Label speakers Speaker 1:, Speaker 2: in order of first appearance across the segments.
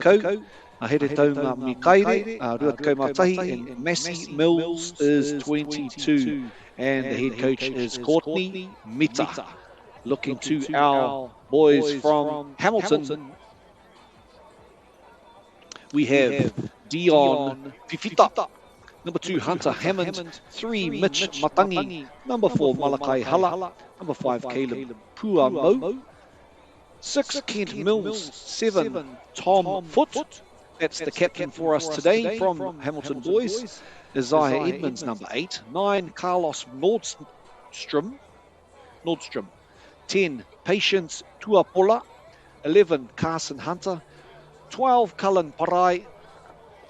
Speaker 1: kau. Here taunga Mikaire, rua te kaumatahi, and Massey Mills is 22. And the head coach is Courtney Mita. Looking to our boys from Hamilton, we have Dion Fifita. Number 2, Hunter Hammond. 3, Mitch Matangi. Number 4, Malakai Hala. Number 5, Caleb Puamo. 6, Kent Mills. 7, Tom Foote. That's the captain for us today from Hamilton Boys. Isaiah Edmonds, number 8. 9, Carlos Nordstrom. 10, Patience Tuapola. 11, Carson Hunter. 12, Cullen Parai.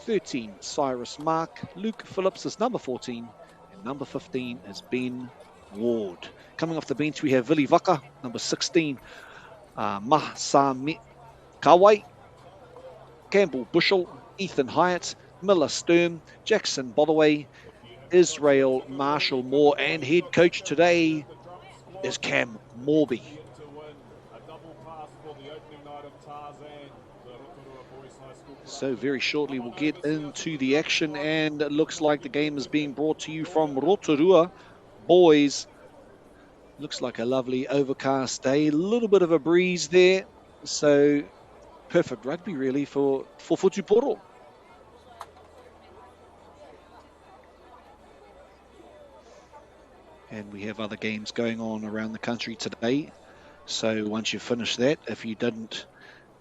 Speaker 1: 13, Cyrus Mark. Luke Phillips is number 14. And number 15 is Ben Ward. Coming off the bench, we have Vili Vaka, number 16. Mahsami Kawai. Campbell Bushell. Ethan Hyatt. Miller Sturm. Jackson Bothaway. Israel Marshall Moore. And head coach today is Cam Morby. So very shortly we'll get into the action, and it looks like the game is being brought to you from Rotorua Boys. Looks like a lovely overcast day, a little bit of a breeze there, so perfect rugby really for Futuporo. And we have other games going on around the country today, so once you finish that, if you didn't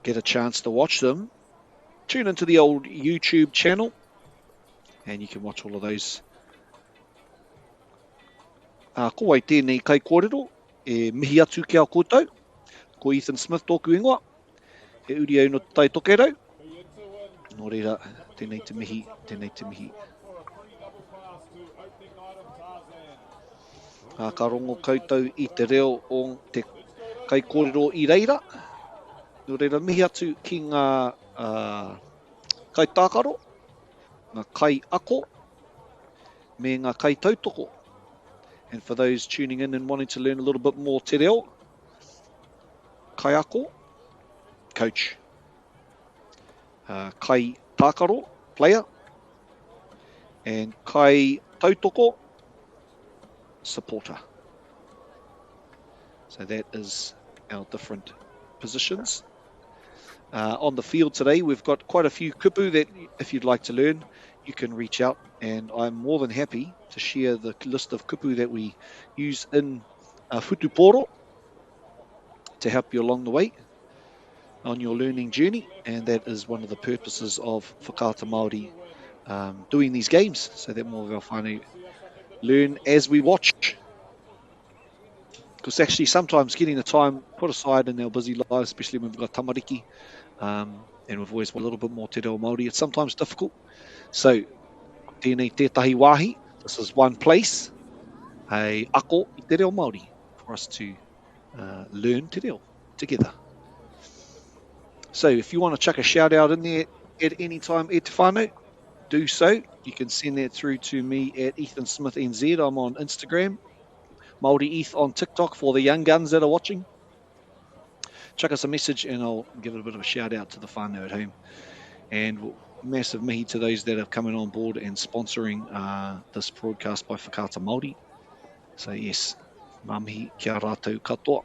Speaker 1: get a chance to watch them, tune into the old YouTube channel and you can watch all of those. Ko wai tēnei kai kōrero, e mihi atu kia koutou, ko Ethan Smith tōku ingoa, e uri au no tai toke rau. Nō reira, tēnei te mihi, tēnei te mihi. Ka rongo koutou I te reo o te kai kōrero I reira. Nō reira, mihi atu ki ngā kai tākaro, ngā kai ako, me ngā kai tautoko. And for those tuning in and wanting to learn a little bit more te reo, kai ako, coach. Kai tākaro, player. And kai tautoko, supporter. So that is our different positions. On the field today, we've got quite a few kupu that if you'd like to learn, you can reach out, and I'm more than happy to share the list of kupu that we use in Futuporo to help you along the way on your learning journey, and that is one of the purposes of Whakaata Māori doing these games, so that more of our whānau learn as we watch. Because actually sometimes getting the time put aside in our busy lives, especially when we've got tamariki, and we've always got a little bit more te reo Māori, it's sometimes difficult. So, tēnei tētahi wāhi, this is one place, a ako I te reo Māori, for us to learn te reo together. So, if you want to chuck a shout out in there at any time, e te whānau, do so. You can send that through to me at Ethan Smith NZ. I'm on Instagram. Māori Eth on TikTok for the young guns that are watching. Chuck us a message and I'll give it a bit of a shout out to the whānau at home. And massive mihi to those that have come in on board and sponsoring this broadcast by Whakaata Māori. So yes, mā mihi kia rātou katoa.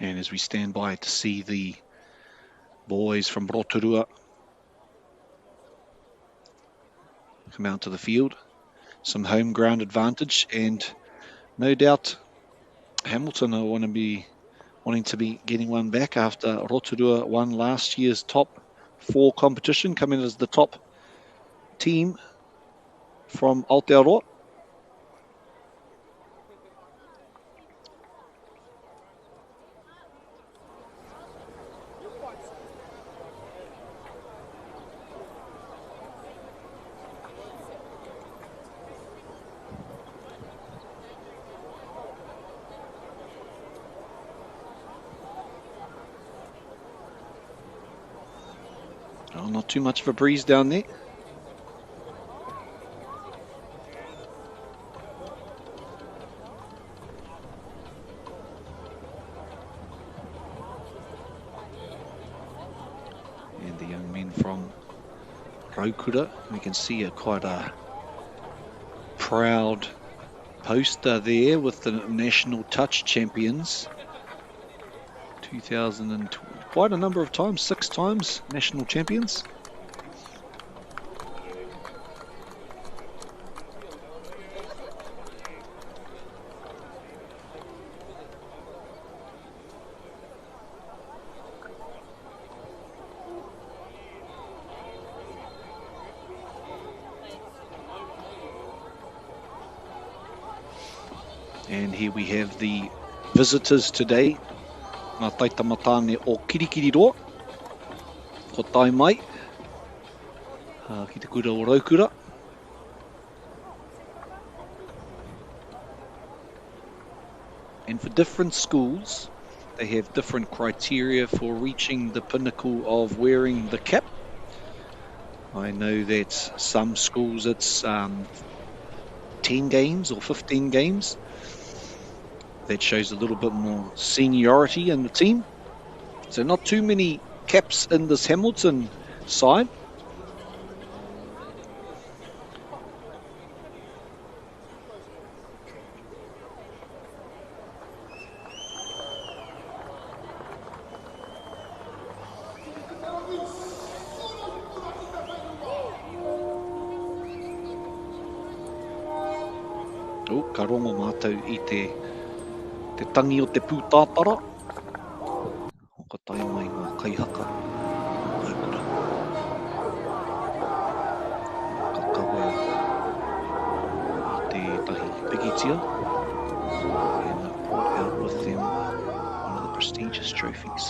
Speaker 1: And as we stand by to see the boys from Rotorua come out to the field, some home ground advantage, and no doubt Hamilton will wanting to be getting one back after Rotorua won last year's top 4 competition, coming as the top team from Aotearoa. Oh, not too much of a breeze down there. And the young men from Rotorua, we can see quite a proud poster there with the National Touch Champions. 2020, quite a number of times, 6 times national champions. And here we have the visitors today. Ngā taitamatane o Kirikiriroa. Ko tai mai. Ki te kura o Raukura. And for different schools, they have different criteria for reaching the pinnacle of wearing the cap. I know that some schools it's 10 games or 15 games. That shows a little bit more seniority in the team. So not too many caps in this Hamilton side. Oh, ka rongo mātou I te tangi o te pūtāpara. O ka tai mai ngā kaihaka. Raukura. Ka kawa I te tahi pigitia. And they brought out with them one of the prestigious trophies.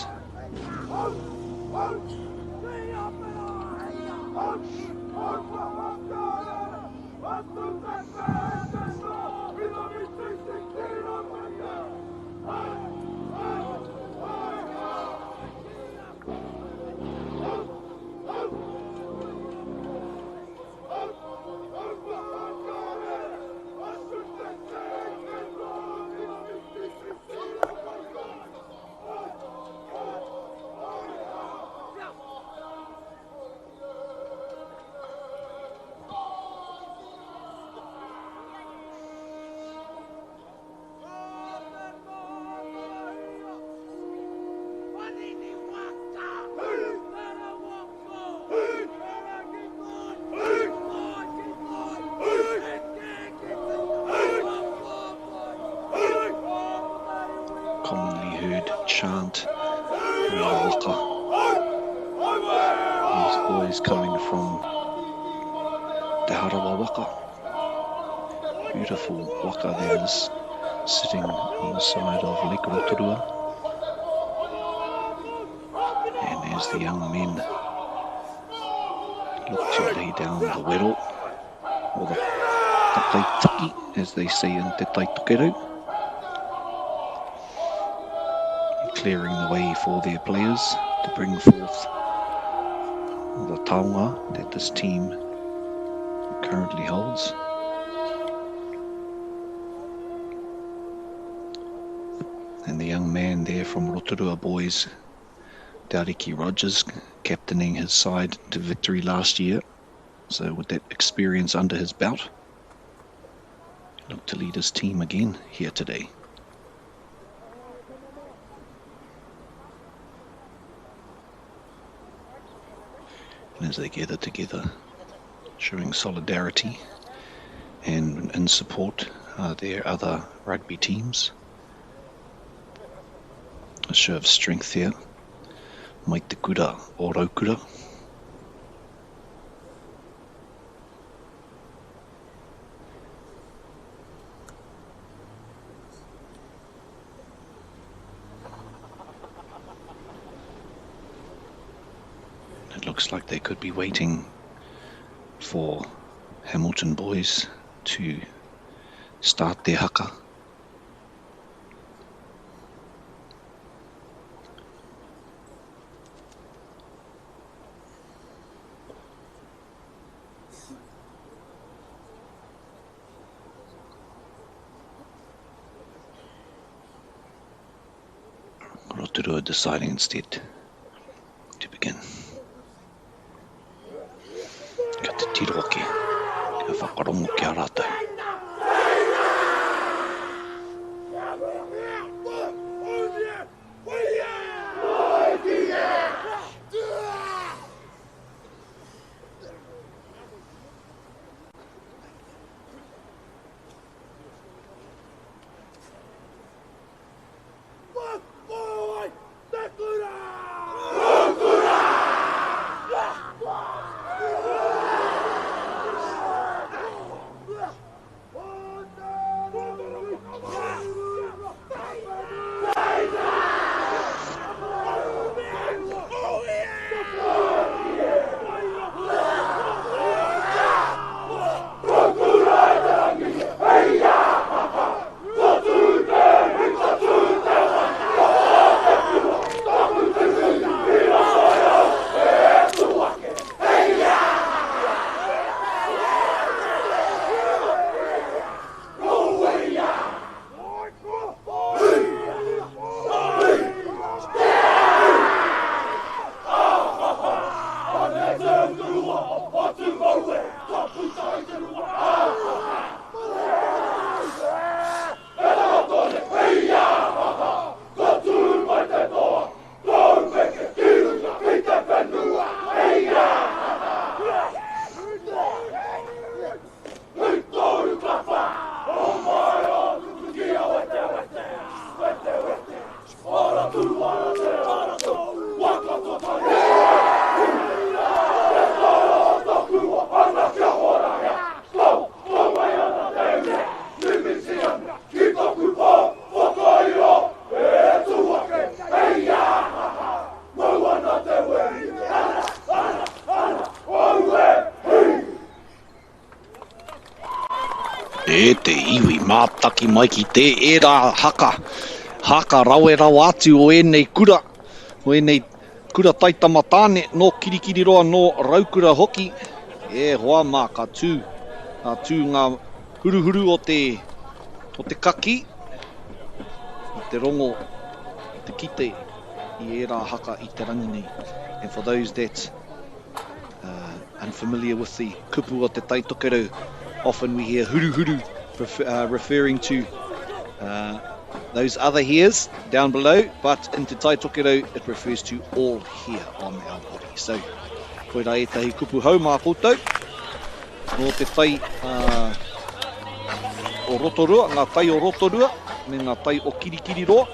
Speaker 1: Commonly heard chant in the waka. These boys coming from Te Harawa waka. Beautiful waka that is sitting on the side of Lake Rotorua. And as the young men look to lay down the wero, or the taitaki, as they say in Te Taitokerau, clearing the way for their players to bring forth the taonga that this team currently holds. And the young man there from Rotorua Boys, Tauranga Rogers, captaining his side to victory last year. So with that experience under his belt, look to lead his team again here today. And as they gather together, showing solidarity and in support their other rugby teams. A show of strength here. Mai te kura o Raukura. It looks like they could be waiting for Hamilton boys to start their haka. Rotorua deciding instead to begin. Ka te tiro ake, ka whakarongo ki a rātou. E te iwi mātaki mai ki te era haka. Haka rawe rawa atu o enei kura. O enei kura taitama tāne no kirikiri roa no raukura hoki. E hoa mā ka tū. Ka tū ngā huruhuru o te kaki. I te rongo, i te kite, I era haka I te rangi nei. And for those that unfamiliar with the kupu o te taitokerau, often we hear huru huru, referring to those other hairs down below, but in te taitokerau it refers to all hair on our body. So, koera e tahi kupu hau mā koutou, no te tai o Rotorua, ngā tai o Rotorua, me ngā tai o Kirikiri roa.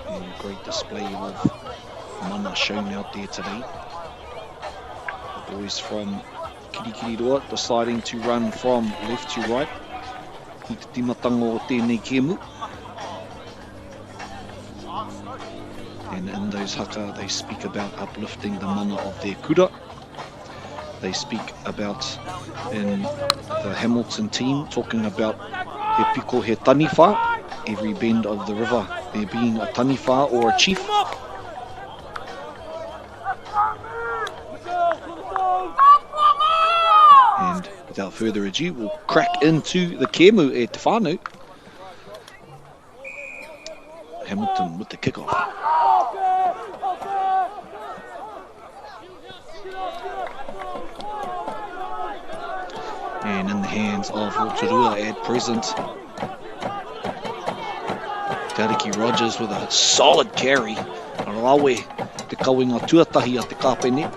Speaker 1: And great display of mana shown out there today. The boys from Kirikiri roa deciding to run from left to right. I te timatanga o tēnei kēmu. And in those haka, they speak about uplifting the mana of their kura. They speak about, in the Hamilton team, talking about he piko he taniwha, every bend of the river, there being a taniwha or a chief. And without further ado, we'll crack into the kēmu e te whānau. Hamilton with the kickoff. And in the hands of Rotorua at present. Tariki Rogers with a solid carry. Rawe te kauinga tuatahi a te kāpene.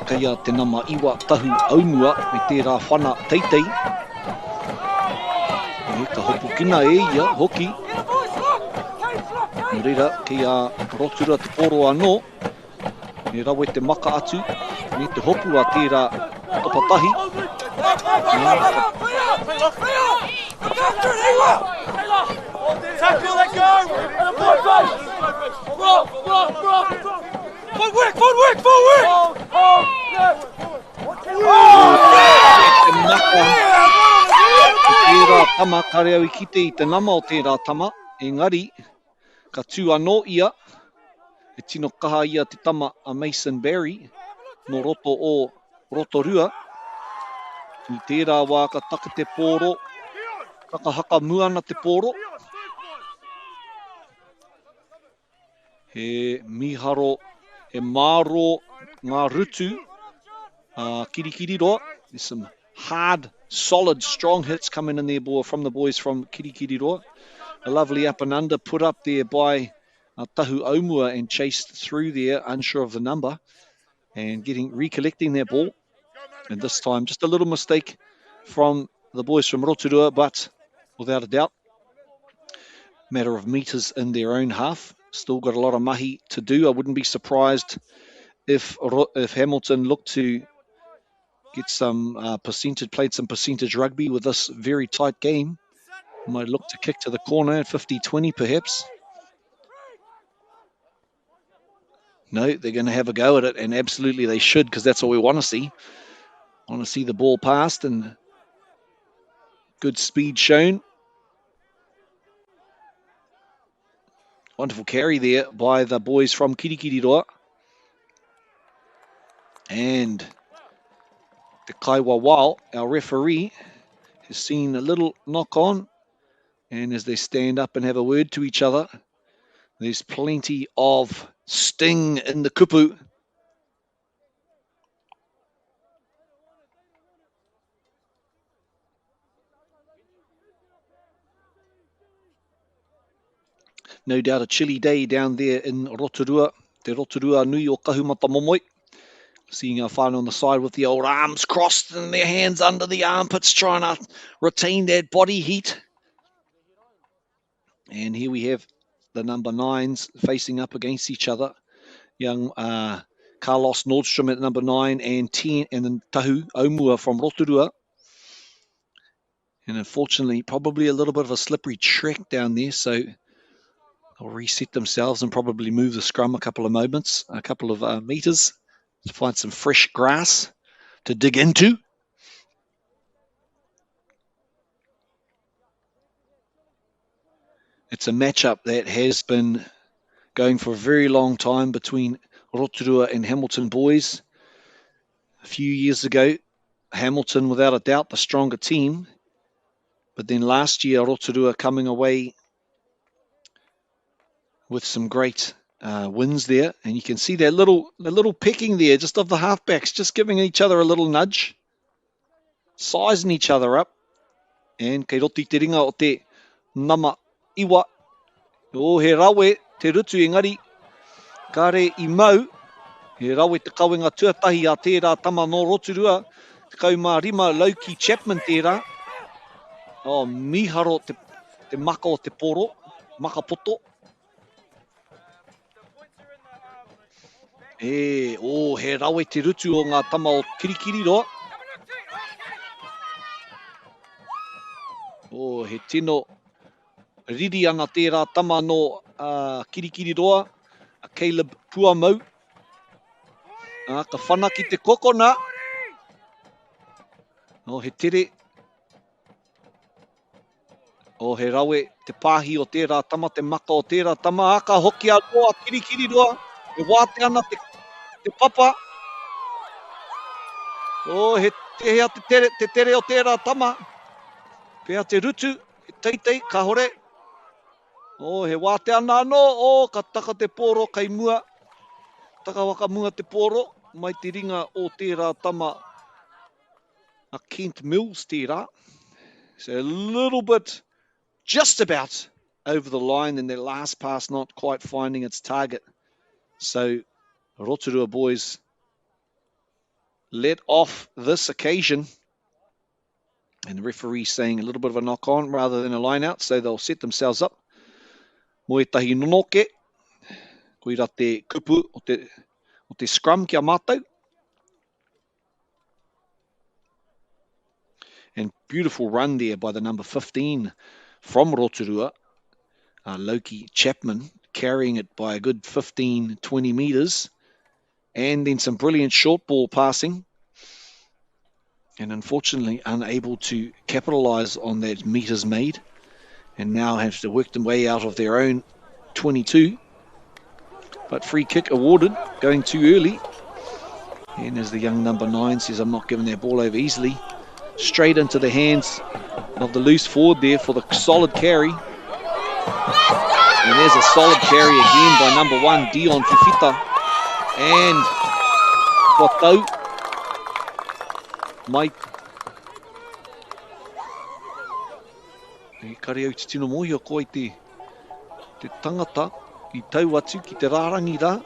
Speaker 1: Kaya te nama iwa tahu aumua me tērā whana teitei. E ka hopu kina e ia hoki. Nō reira, ki a Rotorua te poro anō. Me rawe te maka atu. Me te hopu a tērā topatahi.
Speaker 2: Tackle, let go! Forward!
Speaker 1: Tērā tama kare au I kite I te nama o tērā tama. Engari, ka tū anō ia. E tino kaha ia te tama a Mason Barry. No roto o Rotorua. I tērā wā ka taka te pōro. Haka muana te poro. He miharo, he maro ngā rutu. Kirikiri roa. There's some hard, solid, strong hits coming in there from the boys from Kirikiri roa. A lovely up and under put up there by Tahu Aumua and chased through there, unsure of the number, and recollecting their ball. And this time, just a little mistake from the boys from Rotorua, but without a doubt, matter of metres in their own half. Still got a lot of mahi to do. I wouldn't be surprised if Hamilton looked to get some played some percentage rugby with this very tight game. Might look to kick to the corner at 50-20 perhaps. No, they're going to have a go at it, and absolutely they should, because that's what we want to see. I want to see the ball passed and good speed shown. Wonderful carry there by the boys from Kirikiri roa. And the Kaiwa Wao, our referee, has seen a little knock on. And as they stand up and have a word to each other, there's plenty of sting in the kupu. No doubt a chilly day down there in Rotorua. Te Rotorua nui o kahumata momoi. Seeing our whānau on the side with the old arms crossed and their hands under the armpits, trying to retain that body heat. And here we have the number 9s facing up against each other. Young Carlos Nordstrom at number 9 and 10, and then Tahu Aumua from Rotorua. And unfortunately, probably a little bit of a slippery track down there, so they'll reset themselves and probably move the scrum a couple of metres to find some fresh grass to dig into. It's a matchup that has been going for a very long time between Rotorua and Hamilton boys. A few years ago, Hamilton, without a doubt, the stronger team. But then last year, Rotorua coming away with some great wins there. And you can see that little pecking there, just of the halfbacks, just giving each other a little nudge, sizing each other up. And kei roti te ringa o te nama iwa. O he rawe te rutu engari. Kare I mau. He rawe te kawenga tuatahi a tērā tama no Rotorua. Te kaumārima Lauki Chapman tērā. O miharo te maka o te poro. Maka poto. He rawe te rutu o ngā tama o Kirikiri roa. He tino riri ana tērā tama no Kirikiri roa. Caleb Puamau. Ka whanaki te kokona. He tere. He rawe te pāhi o tērā tama, te maka o tērā tama. Aka hoki a roa, Kirikiri roa. He wāte ana te papa. He tehea te tere o tērā tama. Pea te rutu, he teitei, ka hore. He wāte ana anō, ka taka te poro kai mua. Taka waka mua te poro, mai te ringa o tērā tama a Kent Mills tērā. So a little bit, just about over the line, and their last pass not quite finding its target. So Rotorua boys let off this occasion. And the referee saying a little bit of a knock on rather than a line out, so they'll set themselves up. Mo e tahi nonoke, koira te kupu o te scrum kia mātou. And beautiful run there by the number 15 from Rotorua, Lauki Chapman, carrying it by a good 15-20 metres. And then some brilliant short ball passing. And unfortunately unable to capitalise on that metres made, and now have to work their way out of their own 22. But free kick awarded, going too early. And as the young number 9 says, I'm not giving that ball over easily. straight into the hands of the loose forward there for the solid carry. And there's a solid carry again by number 1, Dion Fifita. And Watau. Mai. E kare au te tino mohi o koe te tangata I tau atu ki te rārangi rā.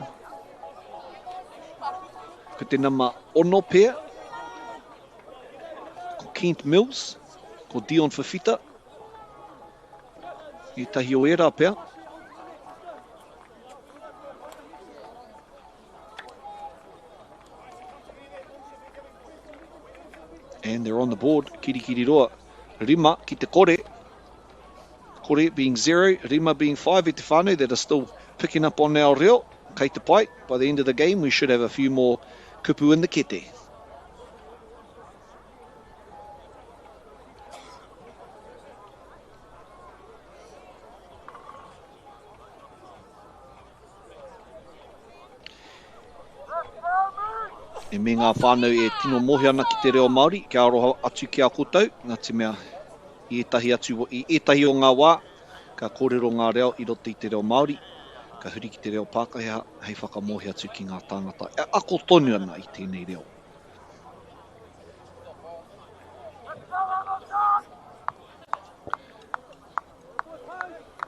Speaker 1: Ko te nama ono pēr. Ko Kent Mills. Ko Dion Fifita. I tahi o era pēr. And they're on the board. Kiri roa. Rima ki te kore. Kore being 0. Rima being 5 e te whānau that are still picking up on our reo. Kei te pai. By the end of the game, we should have a few more kupu in the kete. E me ngā whānau e tino mohi ana ki te reo Māori, kia aroha atu ki a koutou, ngā te mea I etahi o ngā wā, ka kōrero ngā reo I roto I te reo Māori, ka huri ki te reo Pākehā, hei whakamohi atu ki ngā tāngata. E ako tonu ana I tēnei reo.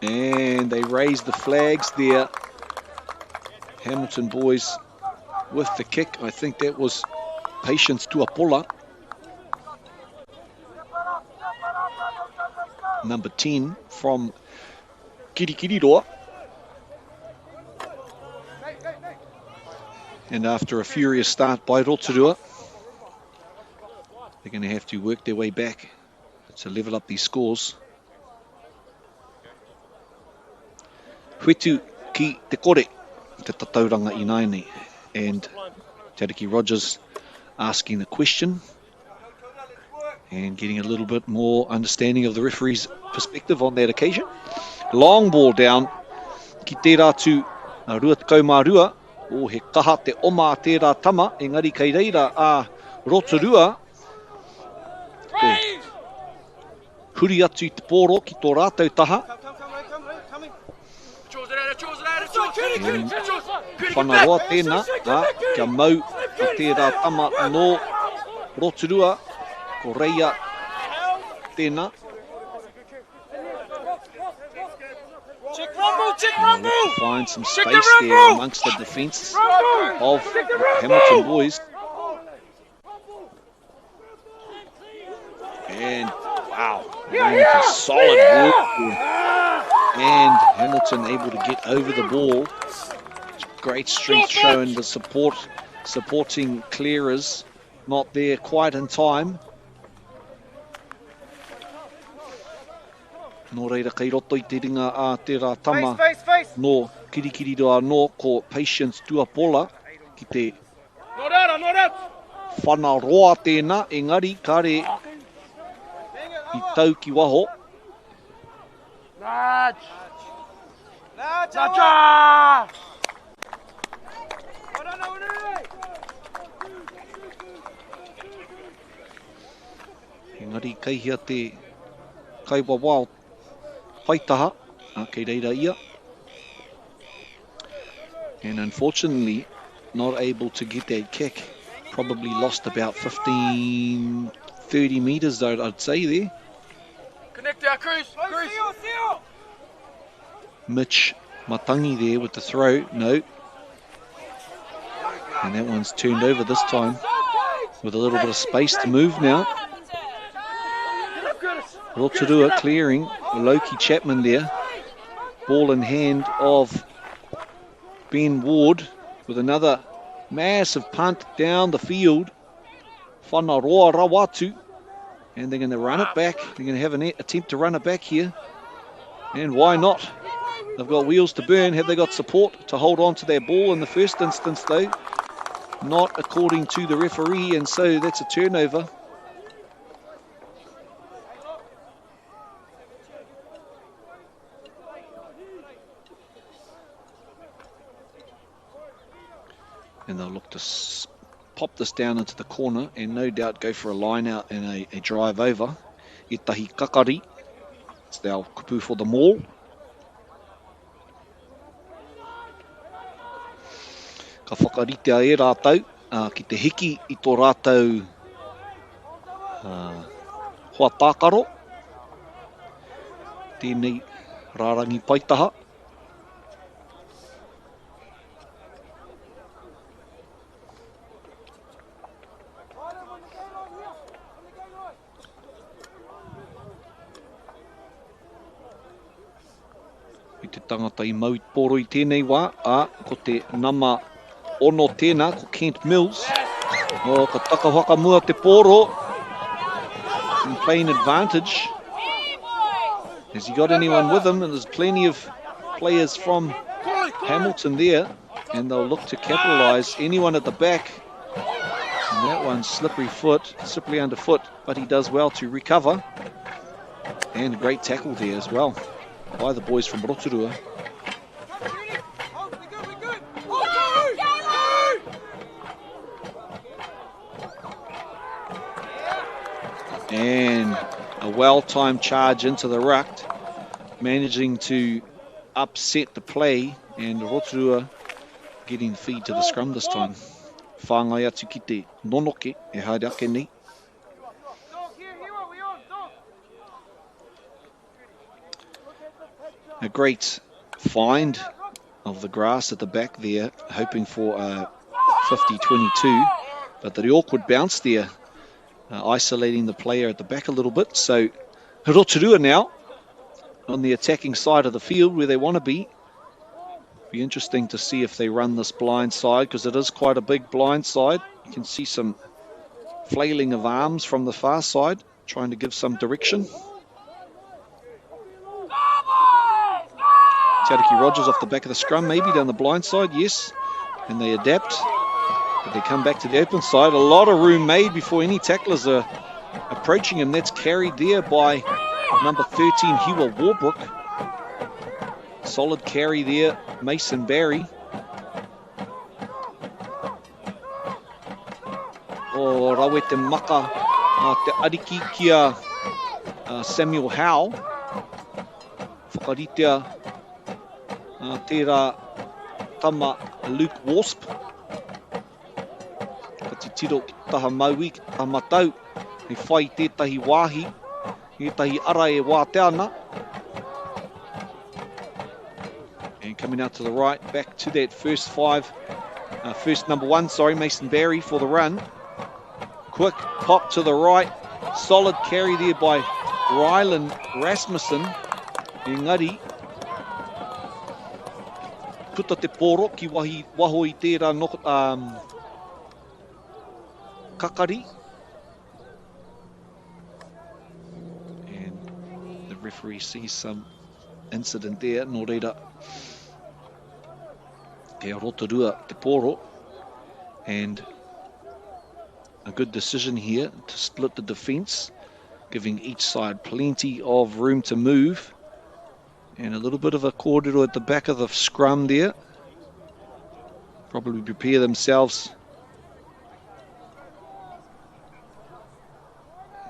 Speaker 1: And they raise the flags there. Hamilton boys with the kick. I think that was Patience Tuapola. Number 10 from Kirikiriroa. And after a furious start by Rotorua, they're going to have to work their way back to level up these scores. Huetu ki te kore, te tatauranga I naine. And Tariki Rogers asking the question and getting a little bit more understanding of the referee's perspective on that occasion. Long ball down. Ki tērā tu rua te kaumārua. O he kaha te oma tērā tama. Engari kei reira a Rotorua. Huri atu I te pōro ki tō rātou taha. Whanaroa tēnā, kia mau a tērā tama no Rotorua, ko reia tēnā. Find some space there amongst the defence of Hamilton boys. And wow, a solid ball. And Hamilton able to get over the ball. Great strength showing the supporting clearers not there quite in time. Nō reira kei roto I te ringa a tērā tama no Kirikiriroa no ko Patience Tuapola ki te whanaroa tēnā, engari kare I tau ki waho. Engari kei hia te kaiwawa paitaha, kei reira ia. And unfortunately, not able to get that kick. Probably lost about 15, 30 metres, I'd say there.
Speaker 2: Connect our Cruz.
Speaker 1: Mitch Matangi there with the throw. No. And that one's turned over this time with a little bit of space to move now. Rotorua clearing. Loki Chapman there. Ball in hand of Ben Ward with another massive punt down the field. Whanaroa Rawatu. And they're going to run it back. They're going to have an attempt to run it back here. And why not? They've got wheels to burn. Have they got support to hold on to their ball in the first instance, though? Not according to the referee, and so that's a turnover. And they'll look to pop this down into the corner and no doubt go for a line out and a drive over. Etahi kakari. It's our kupu for the maul. Ka whakaritea e rātou, ki te hiki I tō rātou hoa tākaro. Tēnei rārangi paitaha. I te tangata I mau poro I tēnei wā, ko te nama ono tēnā, ko Kent Mills. O, ka takawhaka mua te poro. And playing advantage. Has he got anyone with him? And there's plenty of players from Hamilton there. And they'll look to capitalise. Anyone at the back. And that one's slippery underfoot. But he does well to recover. And a great tackle there as well by the boys from Rotorua. And a well-timed charge into the ruck, managing to upset the play, and Rotorua getting feed to the scrum this time. Whāngai atu ki te nonoke e haere ake nei. A great find of the grass at the back there, hoping for a 50-22, but the awkward bounce there, isolating the player at the back a little bit. So Rotorua now on the attacking side of the field where they want to be. Be interesting to see if they run this blind side, because it is quite a big blind side. You can see some flailing of arms from the far side, trying to give some direction. Tariki Rogers off the back of the scrum, maybe down the blind side, yes. And they adapt, but they come back to the open side. A lot of room made before any tacklers are approaching him. That's carried there by number 13, Hiwa Warbrook. Solid carry there, Mason Barry. O rawe te maka, te ariki kia Samuel Howe. Whakaritea tērā tama Luke Wasp. Ka te tiro ki taha maui, ki taha matau. He whai tētahi wāhi, tētahi ara e wā teana. And coming out to the right, back to that first number one, Mason Barry for the run. Quick pop to the right, solid carry there by Rylan Rasmussen. Engari, puta te poro ki waho I tērā kakari. And the referee sees some incident there, nō reira. Te Rotorua te poro. And a good decision here to split the defence, giving each side plenty of room to move. And a little bit of a kōrero at the back of the scrum there. Probably prepare themselves.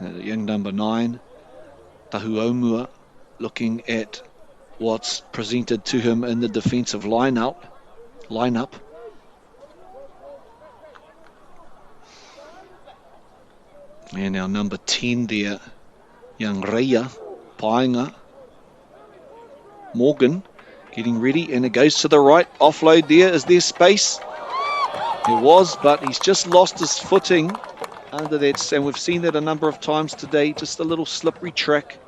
Speaker 1: Young number 9, Tahu Omua, looking at what's presented to him in the defensive lineup. And our number 10 there, young Reia, Paenga. Morgan getting ready, and it goes to the right. Offload there. Is there space? There was, but he's just lost his footing under that, and we've seen that a number of times today. Just a little slippery track.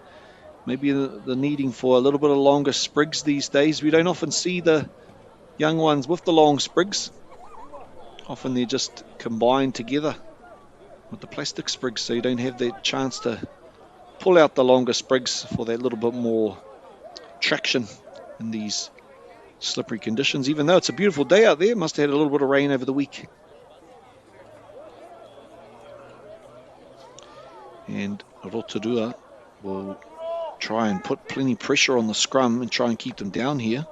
Speaker 1: Maybe the needing for a little bit of longer sprigs these days. We don't often see the young ones with the long sprigs. Often they're just combined together with the plastic sprigs, so you don't have that chance to pull out the longer sprigs for that little bit more traction in these slippery conditions. Even though it's a beautiful day out there, must have had a little bit of rain over the week. And Rotorua will try and put plenty pressure on the scrum and try and keep them down here.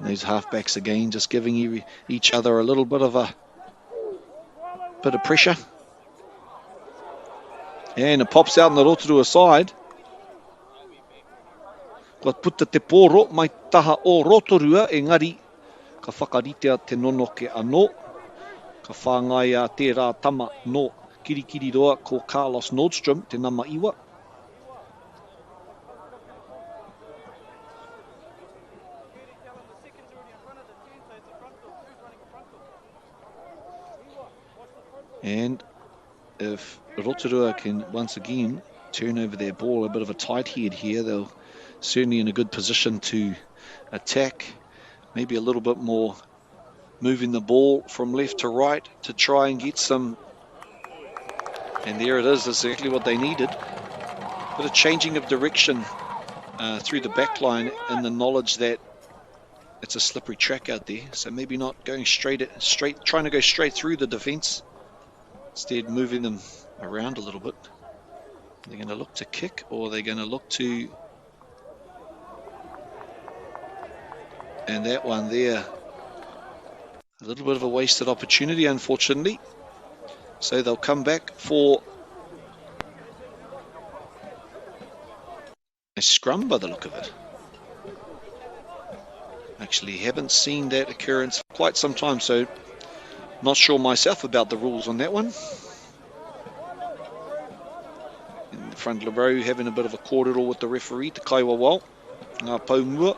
Speaker 1: These halfbacks again just giving each other a little bit of pressure. And it pops out on the Rotorua side. Ka puta te pōro mai taha o Rotorua, engari ka whakaritea te nonoke anō. Ka whāngai a tērā tama no Kirikiriroa ko Carlos Nordstrom, te nama iwa. And if Rotorua can once again turn over their ball, a bit of a tight head here, they're certainly in a good position to attack. Maybe a little bit more moving the ball from left to right to try and get some. And there it is, exactly what they needed. Bit of changing of direction through the back line and the knowledge that it's a slippery track out there. So maybe not going straight, trying to go straight through the defence. Instead, moving them around a little bit. They're going to look to kick, or they're going to look to... And that one there, a little bit of a wasted opportunity, unfortunately. So they'll come back for a scrum by the look of it. Actually, haven't seen that occurrence for quite some time, so not sure myself about the rules on that one. In the front row, having a bit of a kōrero with the referee, Te Kaiwa Wau, Ngā Paumua.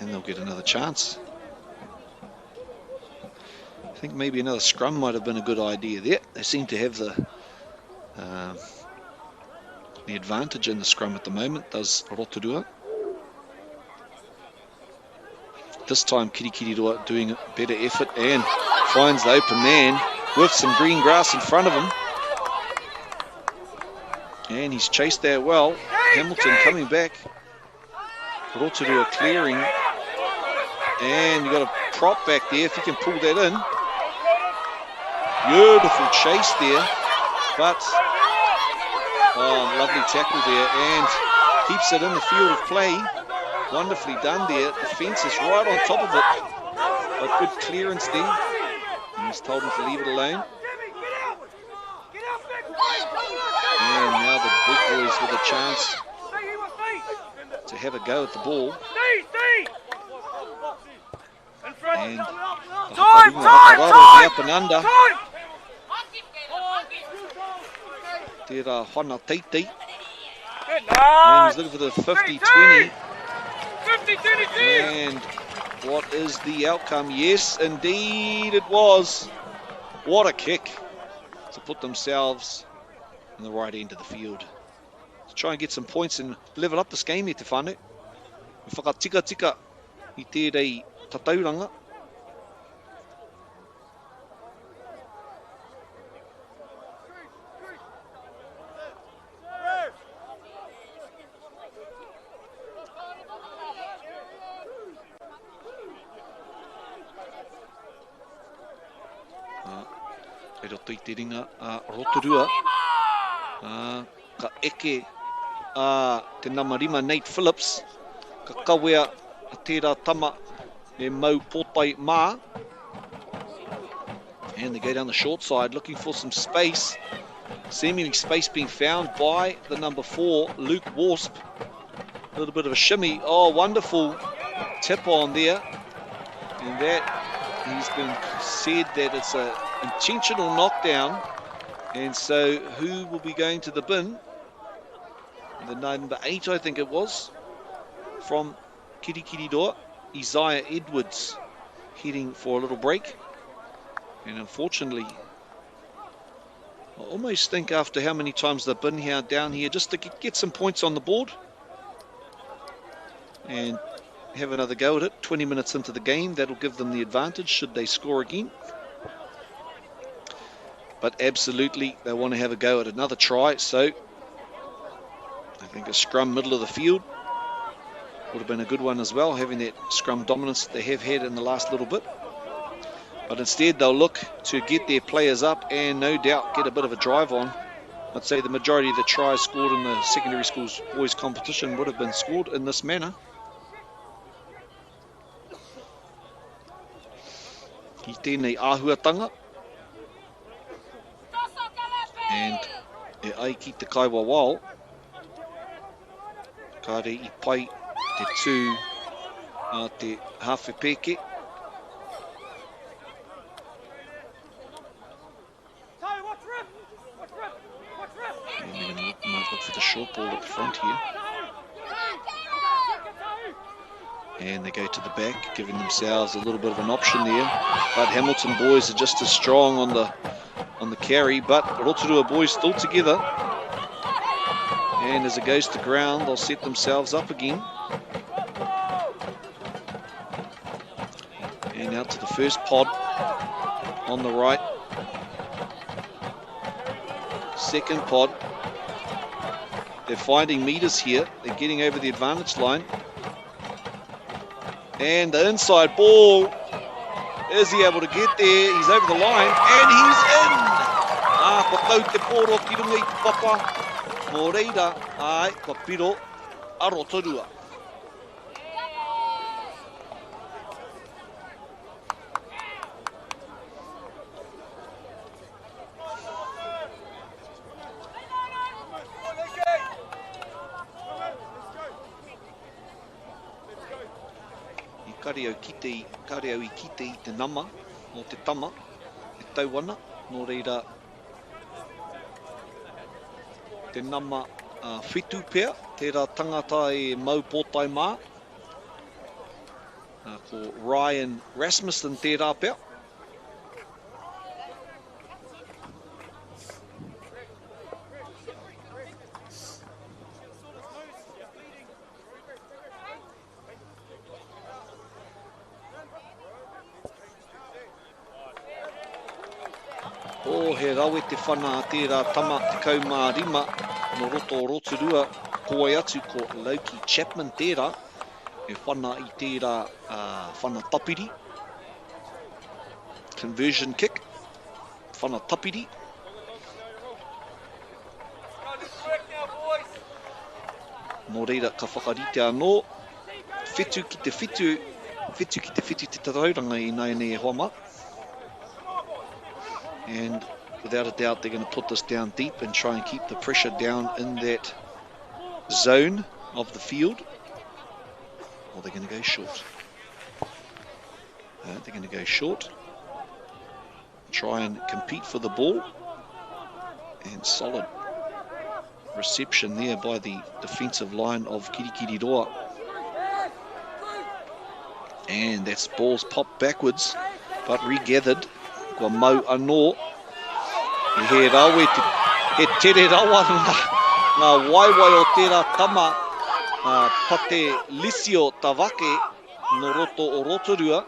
Speaker 1: And they'll get another chance. I think maybe another scrum might have been a good idea there. They seem to have the advantage in the scrum at the moment, does Rotorua. This time Kirikiriroa doing a better effort and finds the open man with some green grass in front of him. And he's chased there well. Hamilton coming back. Rotorua clearing. And you've got a prop back there if he can pull that in. Beautiful chase there. But, oh, lovely tackle there. And keeps it in the field of play. Wonderfully done there. The fence is right on top of it. But good clearance there. And he's told him to leave it alone. And now the big boys with a chance to have a go at the ball. And the up and under. Tērā Hana Teitei. And he's looking for the 50-20. And what is the outcome? Yes, indeed it was. What a kick to put themselves in the right end of the field. To try and get some points and level up this game here, te whānau. I whakatika tika I tērei tatauranga. Kei roto I te ringa a Rotorua. Ka eke a te namarima Nate Phillips. Ka kawea a tērā tama e mau pōtai mā. And they go down the short side looking for some space. Seemingly space being found by the number 4, Luke Wasp. A little bit of a shimmy. Oh, wonderful tip on there. And that he's been said that it's an intentional knockdown. And so who will be going to the bin? The number 8, I think it was, from Kirikiriroa, Isaiah Edwards, heading for a little break. And unfortunately, I almost think after how many times they've been here, down here, just to get some points on the board and have another go at it. 20 minutes into the game, that'll give them the advantage should they score again. But absolutely, they want to have a go at another try. So I think a scrum middle of the field would have been a good one as well, having that scrum dominance that they have had in the last little bit. But instead, they'll look to get their players up and no doubt get a bit of a drive on. I'd say the majority of the tries scored in the secondary schools boys competition would have been scored in this manner. I tēnei āhuatanga. And e ai ki te kaiwa wao. Ka re I pai te tū a te hawhi peke. And they're going to look for the short ball at the front here. And they go to the back, giving themselves a little bit of an option there. But Hamilton boys are just as strong on the carry, but Rotorua boys still together. And as it goes to ground, they'll set themselves up again. And out to the first pod on the right. Second pod. They're finding meters here. They're getting over the advantage line. And the inside ball. Is he able to get there? He's over the line and he's in. Patau te poro ki runga I te papa. Mō reira, ai, ka piro a Rotorua. Kareau I kite I te nama, o te tama, te tauana, nō reira te nama whitu pea, tērā tangata e mau pōtai mā. Ko Ryan Rasmussen tērā pea. He rawe te whana tērā tama te kaumā rima no roto o Rotorua koe atu ko Loki Chapman tērā e whana I tērā whana tapiri conversion kick whana tapiri nō reira ka whakarite anō whetu ki te whetu te Tauranga I nai nei e hoama. And without a doubt, they're going to put this down deep and try and keep the pressure down in that zone of the field. Or they're going to go short. They're going to go short. Try and compete for the ball. And solid reception there by the defensive line of Kirikiriroa. And that's balls popped backwards, but regathered. Kua mau anō. He rawe he tere rawa ngā waiwai o tērā tama pate Lisio Tawake no roto o Rotorua.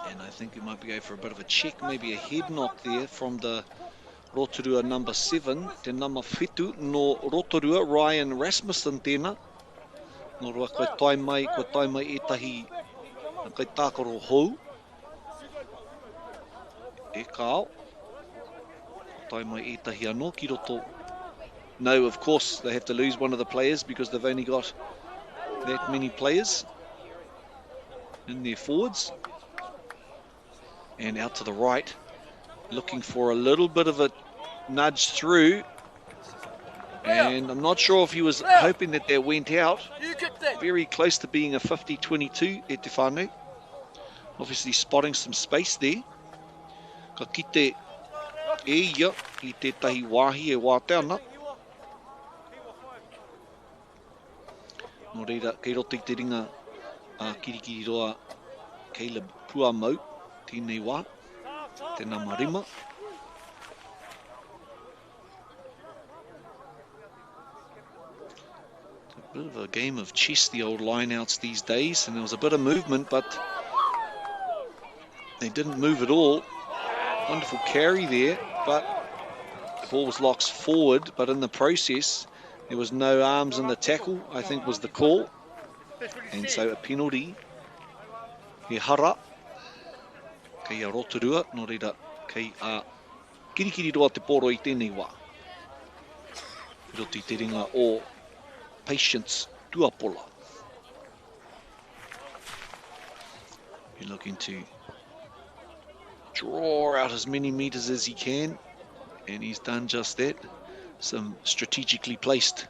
Speaker 1: And I think we might be going for a bit of a check, maybe a head knock there from the Rotorua number 7, te nama whetu no Rotorua, Ryan Rasmussen tēnā. No roa koe tai mai etahi kai tākaro hou. E kāo. Tai mai etahi anō ki roto. No, of course, they have to lose one of the players because they've only got that many players in their forwards. And out to the right, looking for a little bit of a nudge through. And I'm not sure if he was hoping that went out. Very close to being a 50-22, e te whānau. Obviously spotting some space there. Ka kite e ia I tētahi wāhi e wāteana. Nō reira, kei roto I te ringa Kirikiriroa Caleb Puamau. Tēnei wā, tēnā marima. Bit of a game of chess, the old lineouts these days, and there was a bit of movement, but they didn't move at all. Wonderful carry there, but the ball was locked forward, but in the process, there was no arms in the tackle, I think was the call. And so a penalty. He hara. Kei a Rotorua, no reira, kei a kirikiri roa te poro I tēnei wā. Roti te ringa o Patience Tuapola. You're looking to draw out as many meters as he can, and he's done just that. Some strategically placed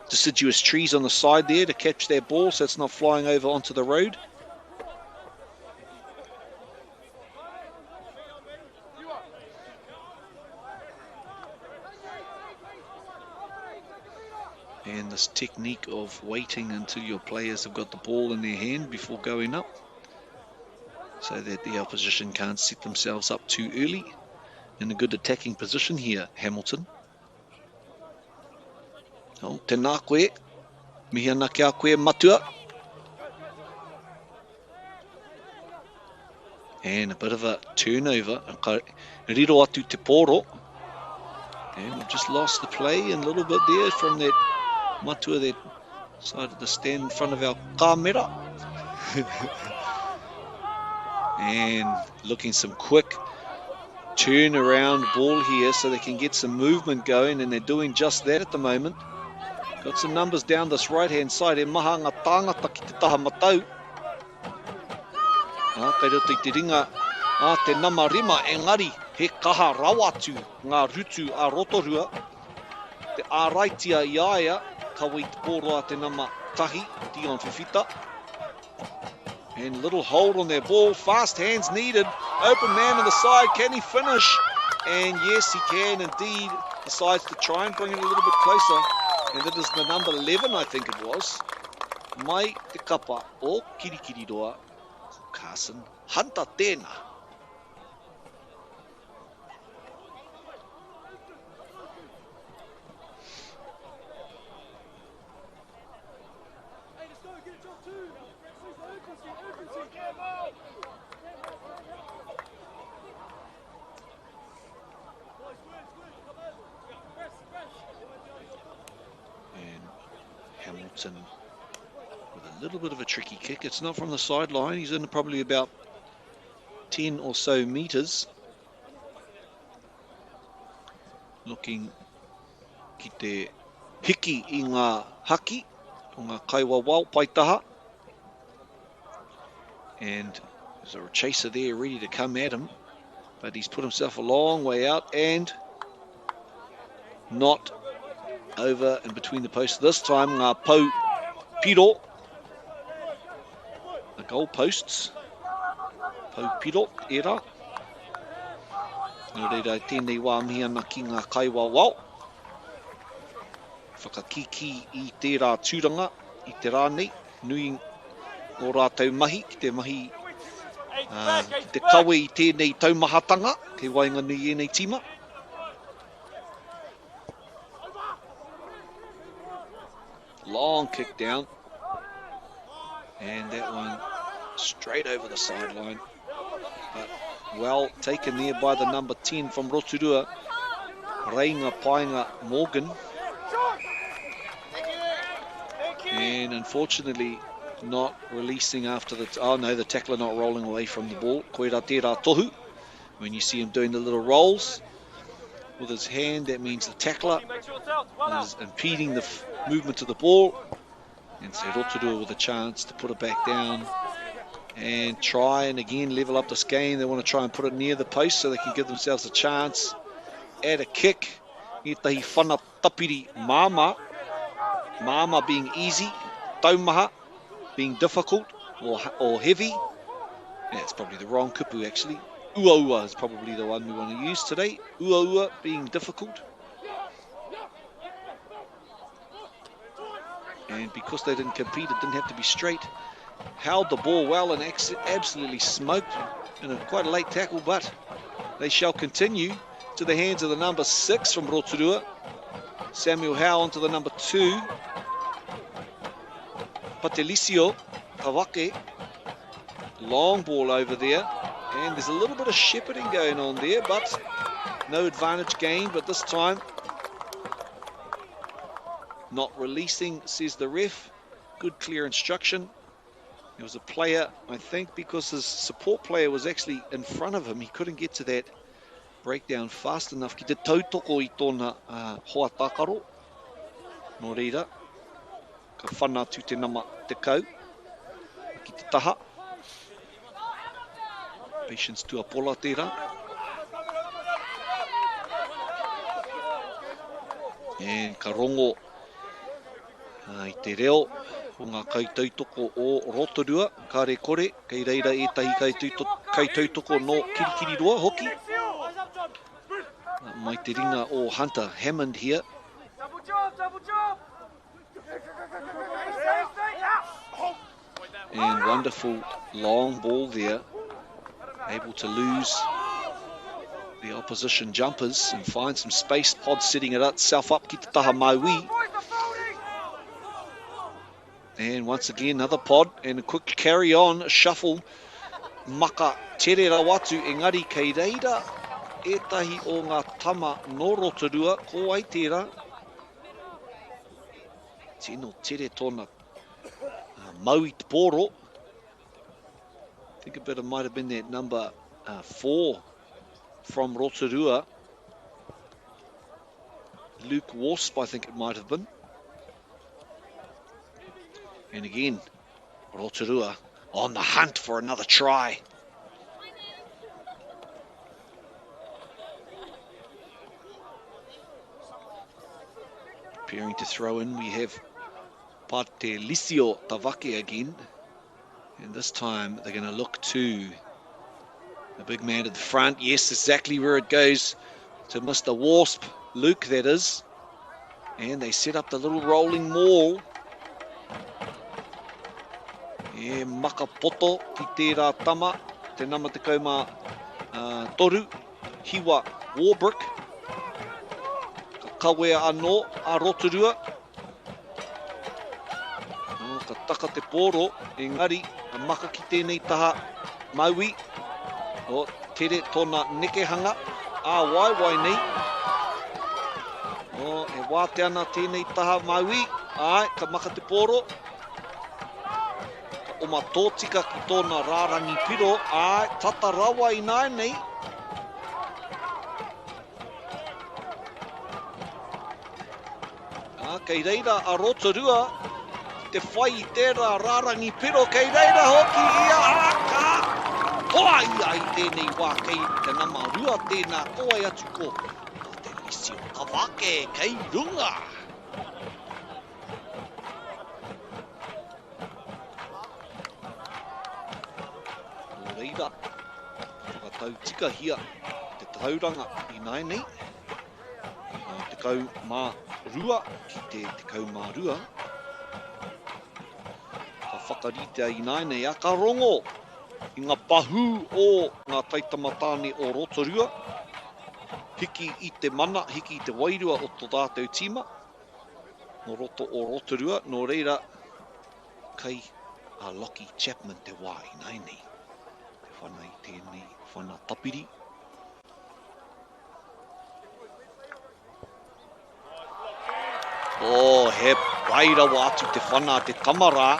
Speaker 1: deciduous trees on the side there to catch their ball so it's not flying over onto the road. And this technique of waiting until your players have got the ball in their hand before going up, so that the opposition can't set themselves up too early. In a good attacking position here, Hamilton. Oh, tēnā koe, mihi ana kia koe matua. And a bit of a turnover, riro atu te poro. And we've just lost the play a little bit there from that matua that decided to stand in front of our kamera. And looking some quick turnaround ball here so they can get some movement going, and they're doing just that at the moment. Got some numbers down this right hand side. E maha ngā tāngata ki te taha matau. Kei roto I te ringa te nama rima, engari he kaha rawatu ngā rutu a Rotorua. Te āraitia I aia, kawa I te pōroa te nama tahi, Dion Fifita. And little hold on their ball, fast hands needed. Open man on the side, can he finish? And yes, he can indeed. Decides to try and bring it a little bit closer. And that is the number 11, I think it was. Mai te kapa o Kirikiriroa, Carson Hunter tēnā. Hamilton with a little bit of a tricky kick. It's not from the sideline. He's in probably about 10 or so meters. Looking ki te hiki I ngā haki, o ngā kaiwa wau paitaha. And there's a chaser there ready to come at him, but he's put himself a long way out and not over and between the posts. This time, ngā pau piro, the goal posts. Pau piro, era. Nō reira, tēnei wā mihi ana ki ngā kaiwa wau. Whakakiki I tērā tūranga, I te rānei, nui o rātou mahi, ki te mahi, ki te kawe I tēnei taumahatanga, te wainga nui e nei tima. Long kick down, and that one straight over the sideline, but well taken there by the number 10 from Rotorua, Reinga Painga Morgan. And unfortunately not releasing after the, oh no, the tackler not rolling away from the ball. Koera tērā tohu. When you see him doing the little rolls with his hand, that means the tackler is impeding the movement of the ball. And so Rotorua with a chance to put it back down and try and again level up this game. They want to try and put it near the post so they can give themselves a chance at a kick. Itahi whana tapiri māma. Māma being easy, taumaha being difficult or heavy. Yeah, it's probably the wrong kupu actually. Ua is probably the one we want to use today. Ua being difficult. And because they didn't compete, it didn't have to be straight. Held the ball well and absolutely smoked in a quite a late tackle, but they shall continue to the hands of the number 6 from Rotorua. Samuel Howe onto the number 2. Patelisio Tawake. Long ball over there. And there's a little bit of shepherding going on there, but no advantage gained. But this time, not releasing, says the ref. Good, clear instruction. There was a player, I think, because his support player was actually in front of him, he couldn't get to that breakdown fast enough. Ki te tautoko I tōna hoa tākaro. Nō reira, ka whana tū te nama te kau. Ki te taha. Patience to Apola tērā. And ka rongo I te reo o ngā kaitautoko o Rotorua. Kāre kore, kei reira ētahi kaitautoko no kirikiri roa hoki. Mai te ringa o Hunter Hammond here. And wonderful long ball there. Able to lose the opposition jumpers and find some space. Pod setting it itself up. Ki te taha MΑORI. And once again, another pod and a quick carry on, a shuffle. Maka tere rawatu, engari kei reira. Ētahi o ngā tama no Rotorua, ko ai tērā. Tino tere tōna Maui te pōro. I think a bit of might have been that number 4 from Rotorua. Luke Wasp, I think it might have been. And again, Rotorua on the hunt for another try. Preparing to throw in, we have Patelisio Tawake again. And this time they're going to look to the big man at the front. Yes, exactly where it goes to Mr. Wasp, Luke that is. And they set up the little rolling maul. E makapoto ki tērā tama, te nama te kauma toru, hiwa Warbrick. Ka kawea anō a Rotorua. Ka taka te pōro, engari, ka maka ki tēnei taha MAORI. O tere tōna nekehanga, a waiwai nei. O e wāte ana tēnei taha MAORI, ai, ka maka te pōro. O ma tōtika ki tōna rārangi piro, ai, tata rawa I nai nei. Kei reira a Rotorua, te whai I tērā rārangi piro, kei reira hoki ia haka. Hoa ia I tēnei wā kei te nama rua tēnā koa I atu ko. Te lisi o Tawake kei runga. Reira, whakatau tika hia te tauranga I nai nei. Te kau mā rua ki te kau mā rua. Ka whakarite I nai nei a ka rongo I ngā pahu o ngā taitamatane o Rotorua. Hiki I te mana, hiki I te wairua o tō tātou tima. No roto o Rotorua, no reira kai a Lockie Chapman te wā I nai nei. Whana I tēnei, whana tapiri. Oh, he paira wātu te whana te kamara.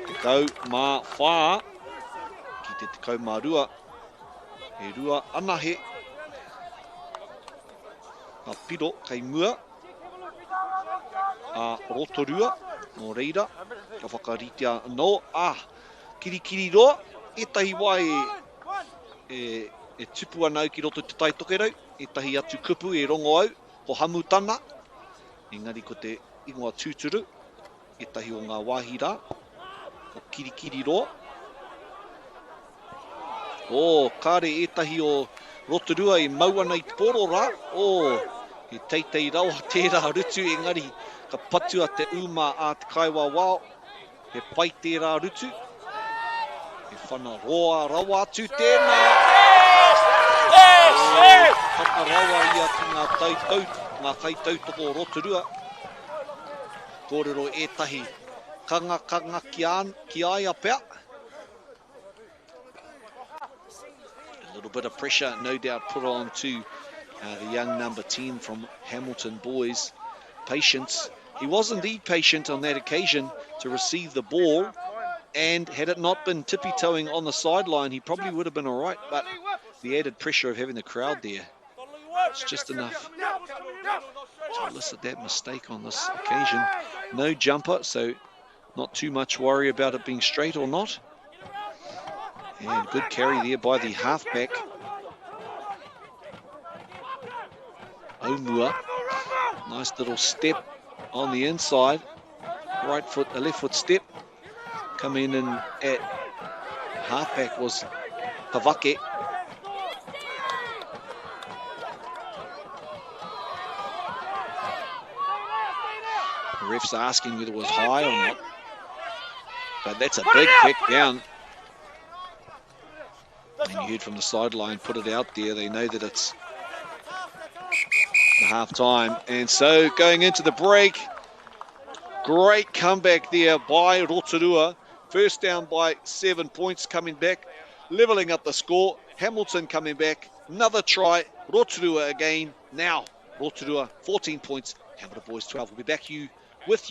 Speaker 1: Te kau mā whā, ki te kau mā rua. He rua ana he. Ka piro kai mua. A Rotorua, no reira. Ka whakaritea no, kirikiri roa, etahi wā e tupu anau ki roto te taitokerau, etahi atu kupu e rongo au, ko hamutana, engari ko te ingoa tūturu, etahi o ngā wāhi rā, ko kirikiri roa. Kāre etahi o Rotorua e maua nei te poro rā, he teitei rawa tērā rutu, engari ka patua te uma a te kaiwa wao, he pai tērā rutu. He whana roa rawa atu tēnā. Haka rawa ia ki ngā kaitautoko Rotorua. Kōrero etahi kanga ki ai a pea. A little bit of pressure, no doubt, put on to the young number 10 from Hamilton Boys. Patience. He was indeed patient on that occasion to receive the ball, and had it not been tippy-toeing on the sideline, he probably would have been all right, but the added pressure of having the crowd there, it's just enough to elicit that mistake on this occasion. No jumper, so not too much worry about it being straight or not. And good carry there by the halfback, Omua. Nice little step on the inside. Right foot, a left foot step. Come in and at halfback was Pavake. The ref's asking whether it was high or not. But that's a big kick down. And you heard from the sideline, put it out there. They know that it's the half time. And so going into the break, great comeback there by Rotorua. First down by 7 points, coming back, levelling up the score. Hamilton coming back, another try. Rotorua again. Now Rotorua 14 points, Hamilton Boys 12. We'll be back with